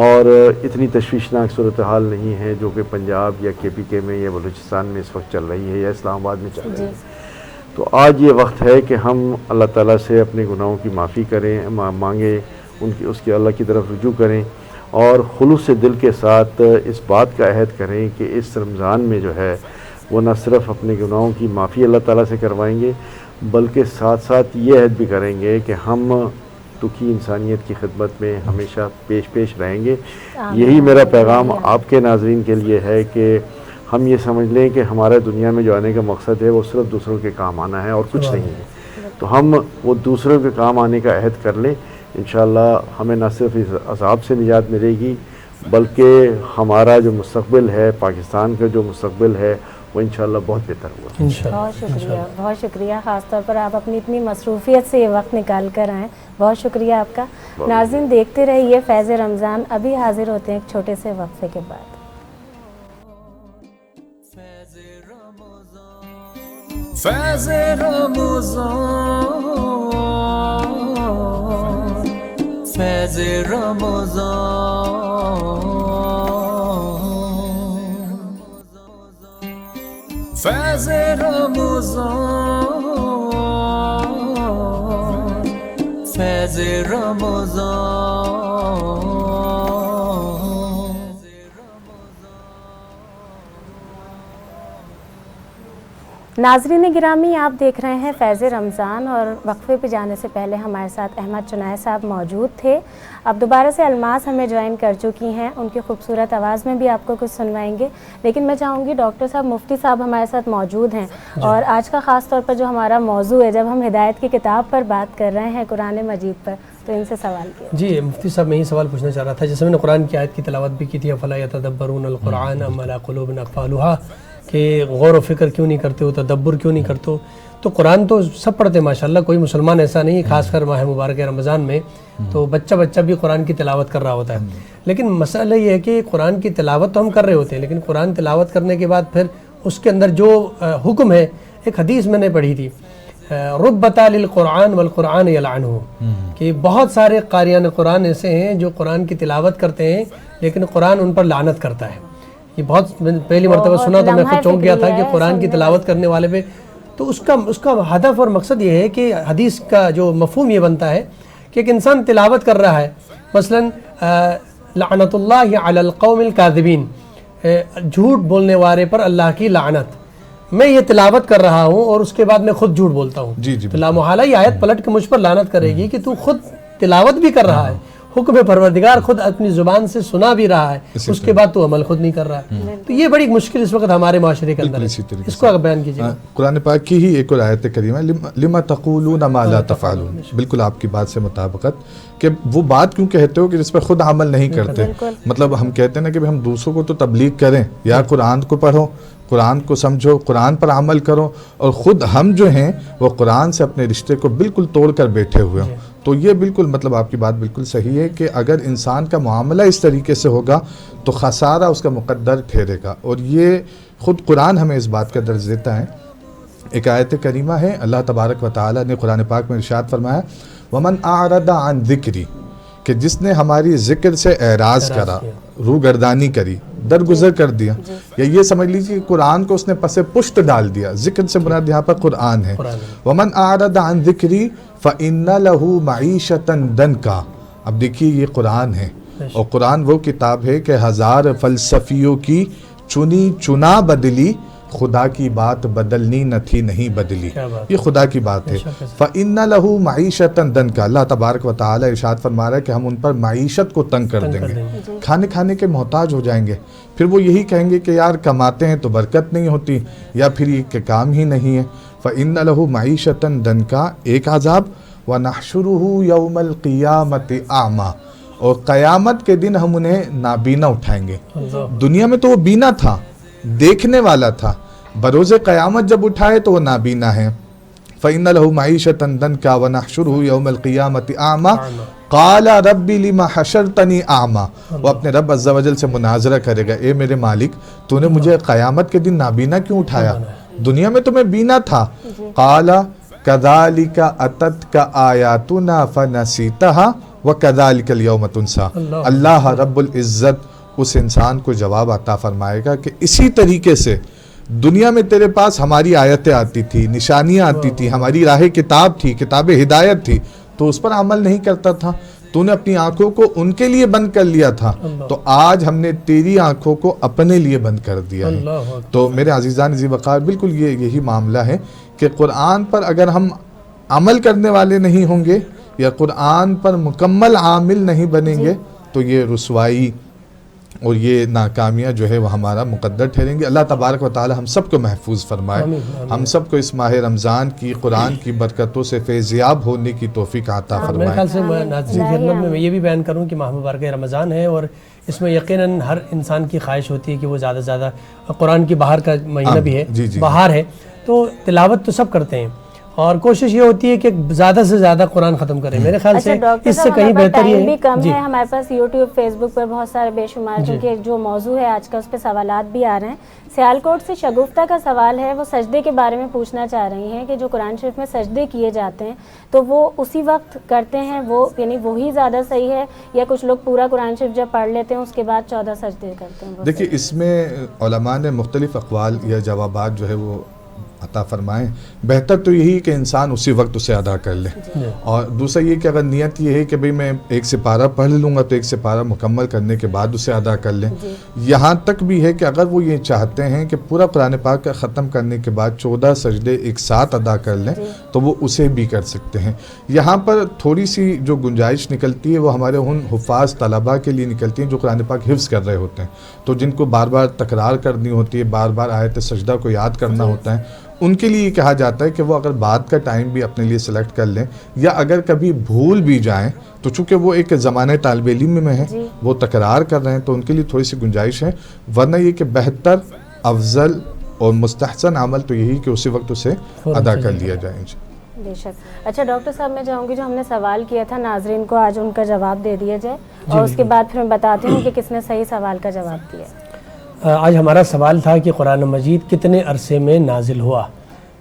اور اتنی تشویشناک صورتحال نہیں ہے جو کہ پنجاب یا KPK میں یا بلوچستان میں اس وقت چل رہی ہے یا اسلام آباد میں چل رہی ہے. تو آج یہ وقت ہے کہ ہم اللہ تعالیٰ سے اپنے گناہوں کی معافی کریں، مانگیں، اس کی اللہ کی طرف رجوع کریں، اور خلوص دل کے ساتھ اس بات کا عہد کریں کہ اس رمضان میں جو ہے وہ نہ صرف اپنے گناہوں کی معافی اللہ تعالیٰ سے کروائیں گے بلکہ ساتھ ساتھ یہ عہد بھی کریں گے کہ ہم دکھی انسانیت کی خدمت میں ہمیشہ پیش رہیں گے. یہی میرا پیغام آپ کے ناظرین کے لیے ہے کہ ہم یہ سمجھ لیں کہ ہمارا دنیا میں جو آنے کا مقصد ہے وہ صرف دوسروں کے کام آنا ہے اور کچھ نہیں ہے. تو ہم وہ دوسروں کے کام آنے کا عہد کر لیں. انشاءاللہ ہمیں نہ صرف اس عذاب سے نجات ملے گی بلکہ ہمارا جو مستقبل ہے، پاکستان کا جو مستقبل ہے، وہ انشاءاللہ بہت بہتر ہوگا. بہت شکریہ خاص طور پر آپ اپنی اتنی مصروفیت سے یہ وقت نکال کر آئیں. بہت شکریہ آپ کا. ناظرین دیکھتے رہیے فیض رمضان. ابھی حاضر ہوتے ہیں ایک چھوٹے سے وقفے کے بعد. فیض رمضان، فیض رمضان، فیض رمضان، فیض رمضان. ناظرین گرامی، آپ دیکھ رہے ہیں فیض رمضان اور وقفے پہ جانے سے پہلے ہمارے ساتھ احمد چنائے صاحب موجود تھے. اب دوبارہ سے الماس ہمیں جوائن کر چکی ہیں. ان کی خوبصورت آواز میں بھی آپ کو کچھ سنوائیں گے، لیکن میں چاہوں گی ڈاکٹر صاحب، مفتی صاحب ہمارے ساتھ موجود ہیں اور آج کا خاص طور پر جو ہمارا موضوع ہے، جب ہم ہدایت کی کتاب پر بات کر رہے ہیں قرآن مجید پر، تو ان سے سوال کیا. جی مفتی صاحب، میں یہ سوال پوچھنا چاہ رہا تھا، جیسے میں نے قرآن کی آیت کی تلاوت بھی کی تھی، افلا یتدبرون القرآن ام علی قلوب اقفالها، کہ غور و فکر کیوں نہیں کرتے ہو، تدبر کیوں نہیں کرتے ہو. تو قرآن تو سب پڑھتے ماشاءاللہ، کوئی مسلمان ایسا نہیں، خاص کر ماہ مبارک رمضان میں تو بچہ بھی قرآن کی تلاوت کر رہا ہوتا ہے. لیکن مسئلہ یہ ہے کہ قرآن کی تلاوت تو ہم کر رہے ہوتے ہیں، لیکن قرآن تلاوت کرنے کے بعد پھر اس کے اندر جو حکم ہے، ایک حدیث میں نے پڑھی تھی، ربتا للقرآن والقرآن یلعنہ، کہ بہت سارے قاریان قرآن ایسے ہیں جو قرآن کی تلاوت کرتے ہیں لیکن قرآن ان پر لعنت کرتا ہے. یہ بہت پہلی مرتبہ سنا تو میں خود چونک گیا تھا کہ قرآن کی تلاوت کرنے والے پہ. تو اس کا ہدف اور مقصد یہ ہے کہ حدیث کا جو مفہوم یہ بنتا ہے کہ ایک انسان تلاوت کر رہا ہے، مثلا لعنت اللہ علی القوم الکاذبین، جھوٹ بولنے والے پر اللہ کی لعنت. میں یہ تلاوت کر رہا ہوں اور اس کے بعد میں خود جھوٹ بولتا ہوں، تو لامحالہ یہ آیت پلٹ کے مجھ پر لعنت کرے گی کہ تو خود تلاوت بھی کر رہا ہے، حکم پروردگار خود اپنی زبان سے سنا بھی رہا ہے، اس کے بعد تو عمل خود نہیں کر رہا ہے. تو یہ بڑی مشکل اس وقت ہمارے معاشرے کے اندر ہے. اس کو بیان کیجیے. قرآن پاک کی ہی ایک اور آیت کریمہ ہے، لما تقولون ما لا تفعلون، بالکل آپ کی بات سے مطابقت، کہ وہ بات کیوں کہتے ہو کہ جس پر خود عمل نہیں کرتے. مطلب ہم کہتے ہیں نا کہ ہم دوسروں کو تو تبلیغ کریں، یا قرآن کو پڑھو، قرآن کو سمجھو، قرآن پر عمل کرو، اور خود ہم جو ہیں وہ قرآن سے اپنے رشتے کو بالکل توڑ کر بیٹھے ہوئے ہوں. تو یہ بالکل مطلب آپ کی بات بالکل صحیح ہے کہ اگر انسان کا معاملہ اس طریقے سے ہوگا تو خسارہ اس کا مقدر ٹھہرے گا. اور یہ خود قرآن ہمیں اس بات کا درس دیتا ہے. ایک آیت کریمہ ہے، اللہ تبارک و تعالی نے قرآن پاک میں ارشاد فرمایا، وَمَنْ أَعْرَضَ عَنْ ذِكْرِي، کہ جس نے ہماری ذکر سے اعراض کرا، روگردانی کری، درگزر کر دیا، یا یہ سمجھ لیجیے کہ قرآن کو اس نے پس پشت ڈال دیا. ذکر سے مراد یہاں پر قرآن ہے. وَمَنْ أَعْرَضَ عَنْ ذِكْرِي فَإِنَّ لَهُ مَعِيشَةً ضَنْكًا. اب دیکھیے یہ قرآن ہے، اور قرآن وہ کتاب ہے کہ ہزار فلسفیوں کی چنی چنا بدلی، خدا کی بات بدلنی نہ تھی نہیں بدلی. یہ خدا کی بات ہے. فَإِنَّ لَهُ مَعِيشَةً ضَنْكًا، اللہ تبارک و تعالی ارشاد فرما رہا ہے کہ ہم ان پر معیشت کو تنگ کر دیں گے، کھانے کے محتاج ہو جائیں گے. پھر وہ یہی کہیں گے کہ یار کماتے ہیں تو برکت نہیں ہوتی، یا پھر یہ کہ کام ہی نہیں ہے. فَإِنَّ لَهُ مَعِيشَةً ضَنْكًا ایک عذاب، وَنَحْشُرُهُ يَوْمَ الْقِيَامَةِ أَعْمَى، اور قیامت کے دن ہم انہیں نابینا اٹھائیں گے. دنیا میں تو وہ بینا تھا، دیکھنے والا تھا، بروز قیامت جب اٹھائے تو وہ نابینا ہے. فَإِنَّ لَهُ مَعِيشَةً ضَنْكًا وَنَحْشُرُهُ يَوْمَ الْقِيَامَةِ أَعْمَى قَالَ رَبِّ لِمَ حَشَرْتَنِي أَعْمَى. وہ اپنے رب عز و جل سے مناظرہ کرے گا، اے میرے مالک تو نے مجھے قیامت کے دن نابینا کیوں اٹھایا؟ دنیا میں تو میں بینا تھا. قَالَ كَذَلِكَ أَتَتْكَ آيَاتُنَا فَنَسِيتَهَا وَكَذَلِكَ الْيَوْمَ تُنسَى. اللہ رب العزت اس انسان کو جواب عطا فرمائے گا کہ اسی طریقے سے دنیا میں تیرے پاس ہماری آیتیں آتی تھی، نشانیاں آتی تھی، ہماری راہ کتاب تھی، کتاب ہدایت تھی، تو اس پر عمل نہیں کرتا تھا. تو نے اپنی آنکھوں کو ان کے لیے بند کر لیا تھا، تو آج ہم نے تیری آنکھوں کو اپنے لیے بند کر دیا ہے. تو میرے عزیزان ذی وقار، بالکل یہی معاملہ ہے کہ قرآن پر اگر ہم عمل کرنے والے نہیں ہوں گے یا قرآن پر مکمل عامل نہیں بنیں گے تو یہ رسوائی اور یہ ناکامیاں جو ہے وہ ہمارا مقدر ٹھہریں گے. اللہ تبارک و تعالی ہم سب کو محفوظ فرمائے, ہم سب کو اس ماہ رمضان کی قرآن کی برکتوں سے فیضیاب ہونے کی توفیق عطا میرے فرمائے. خیال سے ناظرین کی خدمت میں یہ بھی بیان کروں کہ ماہ مبارک رمضان ہے اور اس میں یقیناً ہر انسان کی خواہش ہوتی ہے کہ وہ زیادہ سے زیادہ, قرآن کی بہار کا مہینہ بھی ہے, بہار ہے تو تلاوت تو سب کرتے ہیں اور کوشش یہ ہوتی ہے کہ زیادہ سے زیادہ قرآن ختم کریں. میرے خیال سے اس سے کہیں بہتر یہ بھی کم ہے. ہمارے پاس یوٹیوب فیس بک پر بہت سارے بے شمار کیونکہ جو موضوع ہے آج کا اس پہ سوالات بھی آ رہے ہیں. سیالکوٹ سے شگفتہ کا سوال ہے, وہ سجدے کے بارے میں پوچھنا چاہ رہی ہیں کہ جو قرآن شریف میں سجدے کیے جاتے ہیں تو وہ اسی وقت کرتے ہیں, وہ یعنی وہی زیادہ صحیح ہے یا کچھ لوگ پورا قرآن شریف جب پڑھ لیتے ہیں اس کے بعد 14 سجدے کرتے ہیں؟ دیکھیے اس میں علماء نے مختلف اقوال یا جوابات جو ہے وہ عطا فرمائیں. بہتر تو یہی کہ انسان اسی وقت اسے ادا کر لے, اور دوسرا یہ کہ اگر نیت یہ ہے کہ بھئی میں ایک سپارہ پڑھ لوں گا تو ایک سپارہ مکمل کرنے کے بعد اسے ادا کر لیں. یہاں تک بھی ہے کہ اگر وہ یہ چاہتے ہیں کہ پورا قرآن پاک کا ختم کرنے کے بعد 14 سجدے ایک ساتھ ادا کر لیں تو وہ اسے بھی کر سکتے ہیں. یہاں پر تھوڑی سی جو گنجائش نکلتی ہے وہ ہمارے ان حفاظ طلباء کے لیے نکلتی ہیں جو قرآن پاک حفظ کر رہے ہوتے ہیں, تو جن کو بار بار تکرار کرنی ہوتی ہے, بار بار آیت سجدہ کو یاد کرنا ہوتا ہے, ان کے لیے یہ کہا جاتا ہے کہ وہ اگر بعد کا ٹائم بھی اپنے لیے سلیکٹ کر لیں, یا اگر کبھی بھول بھی جائیں تو چونکہ وہ ایک زمانہ طالب علم میں ہے, وہ تکرار کر رہے ہیں تو ان کے لیے تھوڑی سی گنجائش ہے. ورنہ یہ کہ بہتر, افضل اور مستحسن عمل تو یہی کہ اسی وقت اسے ادا کر لیا جائے. بے شک. اچھا ڈاکٹر صاحب میں چاہوں گی جو ہم نے سوال کیا تھا ناظرین کو آج ان کا جواب دے دیا جائے, اور اس کے بعد پھر میں بتاتی ہوں کہ کس نے صحیح سوال کا جواب دیا. آج ہمارا سوال تھا کہ قرآن مجید کتنے عرصے میں نازل ہوا,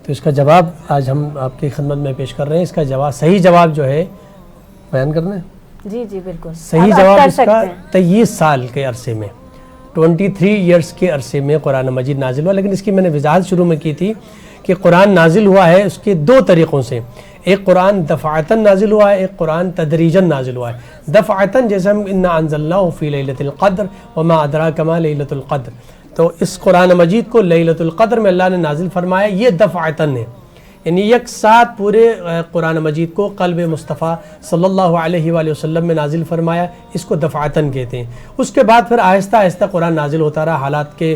تو اس کا جواب آج ہم آپ کی خدمت میں پیش کر رہے ہیں. اس کا جواب, صحیح جواب جو ہے بیان کرنا ہے. جی جی بالکل صحیح جواب اس کا 23 سال کے عرصے میں, 23 ایئرس کے عرصے میں قرآن مجید نازل ہوا. لیکن اس کی میں نے وضاحت شروع میں کی تھی کہ قرآن نازل ہوا ہے اس کے دو طریقوں سے. ایک قرآن دفعتاً نازل ہوا ہے, ایک قرآن تدریجاً نازل ہوا ہے. دفعتاً جیسے ہم انا انزلناہ فی لیلۃ القدر وما ادراک ما لیلۃ القدر, تو اس قرآن مجید کو لیلۃ القدر میں اللہ نے نازل فرمایا, یہ دفعتاً ہے, یعنی یک ساتھ پورے قرآن مجید کو قلب مصطفیٰ صلی اللہ علیہ وآلہ وسلم میں نازل فرمایا, اس کو دفعتاً کہتے ہیں. اس کے بعد پھر آہستہ آہستہ قرآن نازل ہوتا رہا حالات کے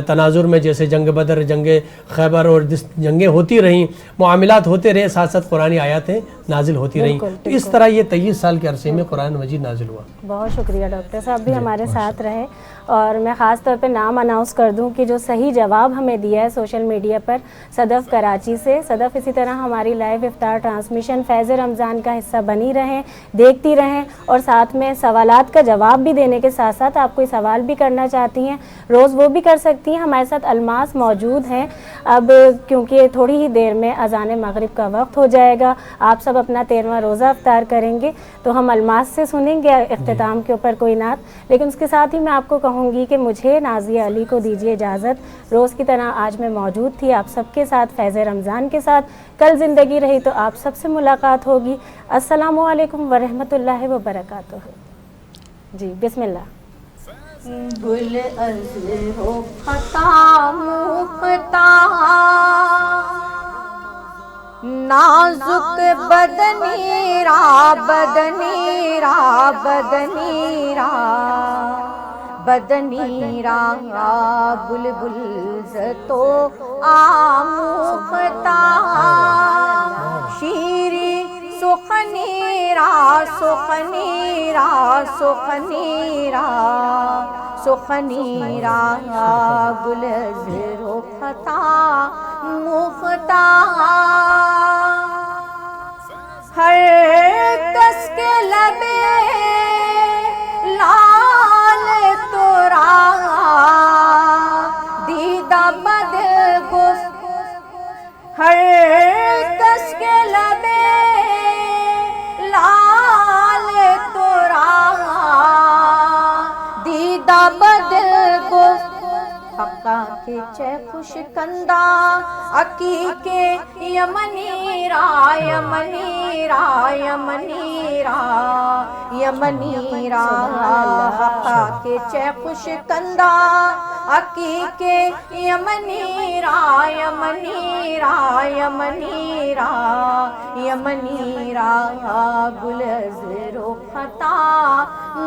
تناظر میں, جیسے جنگ بدر, جنگ خیبر اور جنگیں ہوتی رہیں, معاملات ہوتے رہے, ساتھ ساتھ قرآنی آیاتیں نازل ہوتی رہیں. تو اس طرح یہ 23 سال کے عرصے میں قرآن مجید نازل ہوا. بہت شکریہ ڈاکٹر صاحب بھی ہمارے ساتھ رہے. اور میں خاص طور پہ نام اناؤنس کر دوں کہ جو صحیح جواب ہمیں دیا ہے سوشل میڈیا پر صدف کراچی سے. صدف اسی طرح ہماری لائیو افطار ٹرانسمیشن فیض رمضان کا حصہ بنی رہیں, دیکھتی رہیں, اور ساتھ میں سوالات کا جواب بھی دینے کے ساتھ ساتھ آپ کوئی سوال بھی کرنا چاہتی ہیں روز وہ بھی کر سکتی ہیں. ہمارے ساتھ الماس موجود ہیں. اب کیونکہ تھوڑی ہی دیر میں اذان مغرب کا وقت ہو جائے گا, آپ سب اپنا 13واں روزہ افطار کریں گے, تو ہم الماس سے سنیں گے اختتام کے اوپر کوئی نعت. لیکن اس کے ساتھ ہی میں آپ کو کہوں گی کہ مجھے نازیہ علی کو دیجیے اجازت. روز کی طرح آج میں موجود تھی آپ سب کے ساتھ فیض رمضان کے ساتھ. کل زندگی رہی تو آپ سب سے ملاقات ہوگی. السلام علیکم ورحمۃ اللہ وبرکاتہ. جی بسم اللہ. گل از ہو خطا مختا نازک بدنیرا بدنیرا بدنیرا بدنیرا بلبل زتو آموختا شیری سخنیرا سخنیرا سخنیرا سخنیرا گلزر خطا مختا ہر کس کے لبے لال تورا دیدہ بدل گفت ہر کس کے لبے لال تورا دیدہ بدل گفت حقا کے چے خوش کندہ عقیقے یمنی را یمنی را یمنی را یمنی را حقا کے چے خوش کندہ عقیقے یمنی را یمنی را یمنی را یمنی را گل از رختا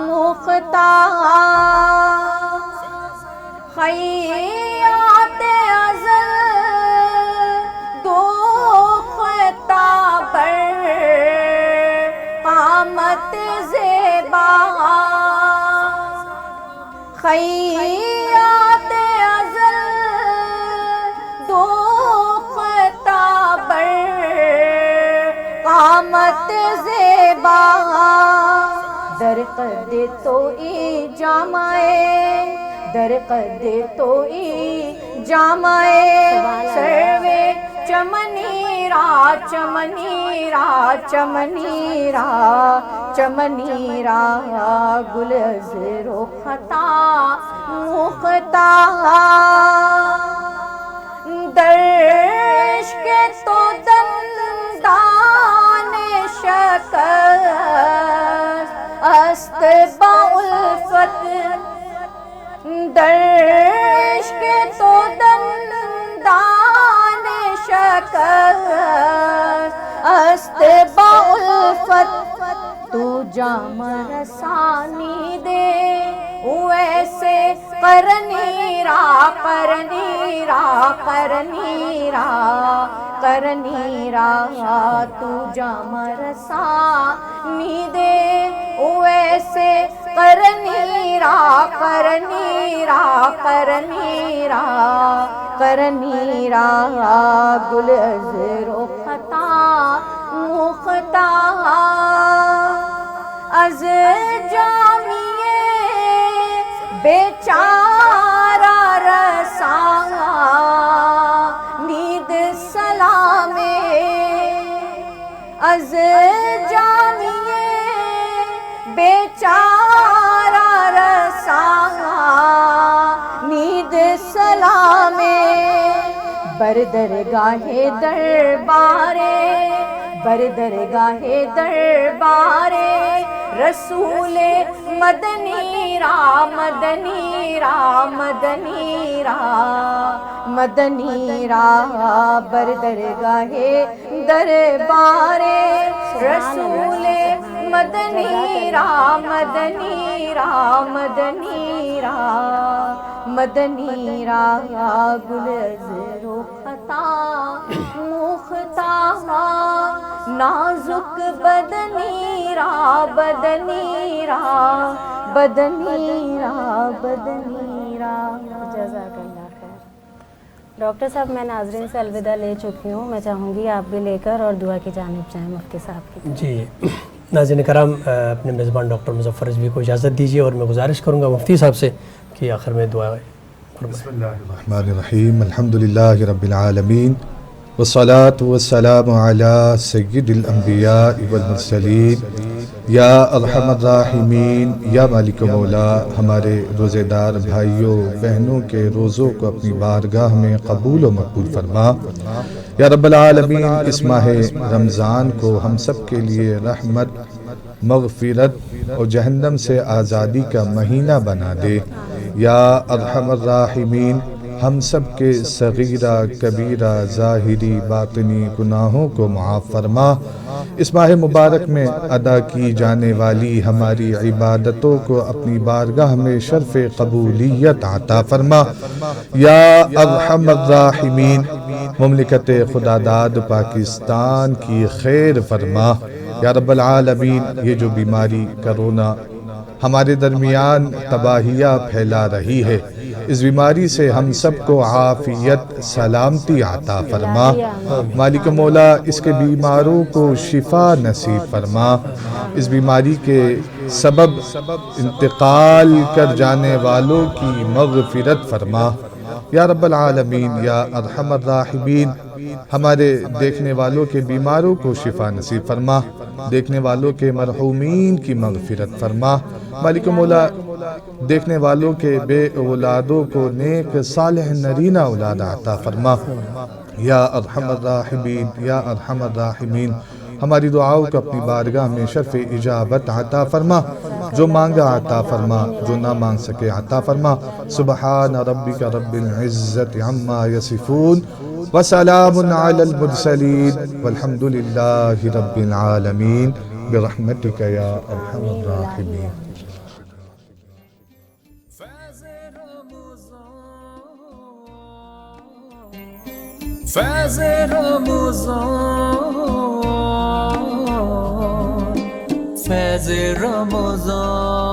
مختا خیات ازل دو خطا بر قامت زیبا خیات ازل دو خطا بر قامت زیبا در قد تو ای جامائے در قد تو ای جامائے سروے چمنی را چمنی را چمنی را چمنی را گل از رختا مختا درش کے تو دندان شکست است با الفت درش کے تو دندان شکست است با الفت تو جام رسانی دے ویسے کرنی را کرنی را کرنی را کرنی را تو جام رسانی دے ویسے کرنی را کرنی را کرنی را کرنی را گل از رختا مختا از جامیے بیچارہ رساں نید سلامے از جامیے بیچارہ رساں نید سلامے بردرگاہ دربارے بردرگاہ دربارے رسول مدنی را مدنی را مدنی را مدنی را بردرگاہ دربارے رسول مدنی را مدنی را مدنی را مدنی را گل از رختا مختا نازک بدنی را بدنی را بدنی را بدنی را جزاک اللہ خیر۔ ڈاکٹر صاحب میں ناظرین سے الوداع لے چکی ہوں، میں چاہوں گی آپ بھی لے کر اور دعا کی جانب جائیں مفتی صاحب کی۔ جی ناظرین کرام، اپنے میزبان ڈاکٹر مظفر رضوی کو اجازت دیجیے اور میں گزارش کروں گا مفتی صاحب سے کہ آخر میں دعا فرمائیں۔ بسم اللہ الرحمن الرحیم، الحمدللہ رب العالمین والصلاة والسلام علی سید الانبیاء والمرسلین یا ارحم الراحمین یا مالک مولا، ہمارے روزے دار بھائیوں بہنوں کے روزوں کو اپنی بارگاہ میں قبول و مقبول فرما۔ یا رب العالمین، اس ماہ رمضان کو ہم سب کے لیے رحمت، مغفرت اور جہنم سے آزادی کا مہینہ بنا دے۔ یا ارحم الراحمین، ہم سب کے صغیرہ کبیرہ ظاہری باطنی گناہوں کو معاف فرما۔ اس ماہ مبارک میں ادا کی جانے والی ہماری عبادتوں کو اپنی بارگاہ میں شرف قبولیت عطا فرما۔ یا ارحم الراحمین، مملکت خداداد پاکستان کی خیر فرما۔ یا رب العالمین، یہ جو بیماری کرونا ہمارے درمیان تباہیاں پھیلا رہی ہے، اس بیماری سے ہم سب کو عافیت سلامتی عطا فرما۔ مالک مولا، اس کے بیماروں کو شفا نصیب فرما۔ اس بیماری کے سبب انتقال کر جانے والوں کی مغفرت فرما۔ یا رب العالمین، یا ارحم الراحمین، ہمارے دیکھنے والوں کے بیماروں کو شفا نصیب فرما، دیکھنے والوں کے مرحومین کی مغفرت فرما۔ مالک مولا، دیکھنے والوں کے بے اولادوں کو نیک صالح نرینہ اولاد عطا فرما۔ یا ارحم الراحمین، یا ارحم الراحمین، ہماری دعاؤں کو اپنی بارگاہ میں شرف اجابت عطا فرما۔ جو مانگا عطا فرما، جو نہ مانگ سکے عطا فرما۔ سبحان ربک رب العزت عما یصفون وسلام علی المرسلین والحمد للہ رب العالمین برحمتک یا ارحم الراحمین۔ فیض رمضان فیض رمضان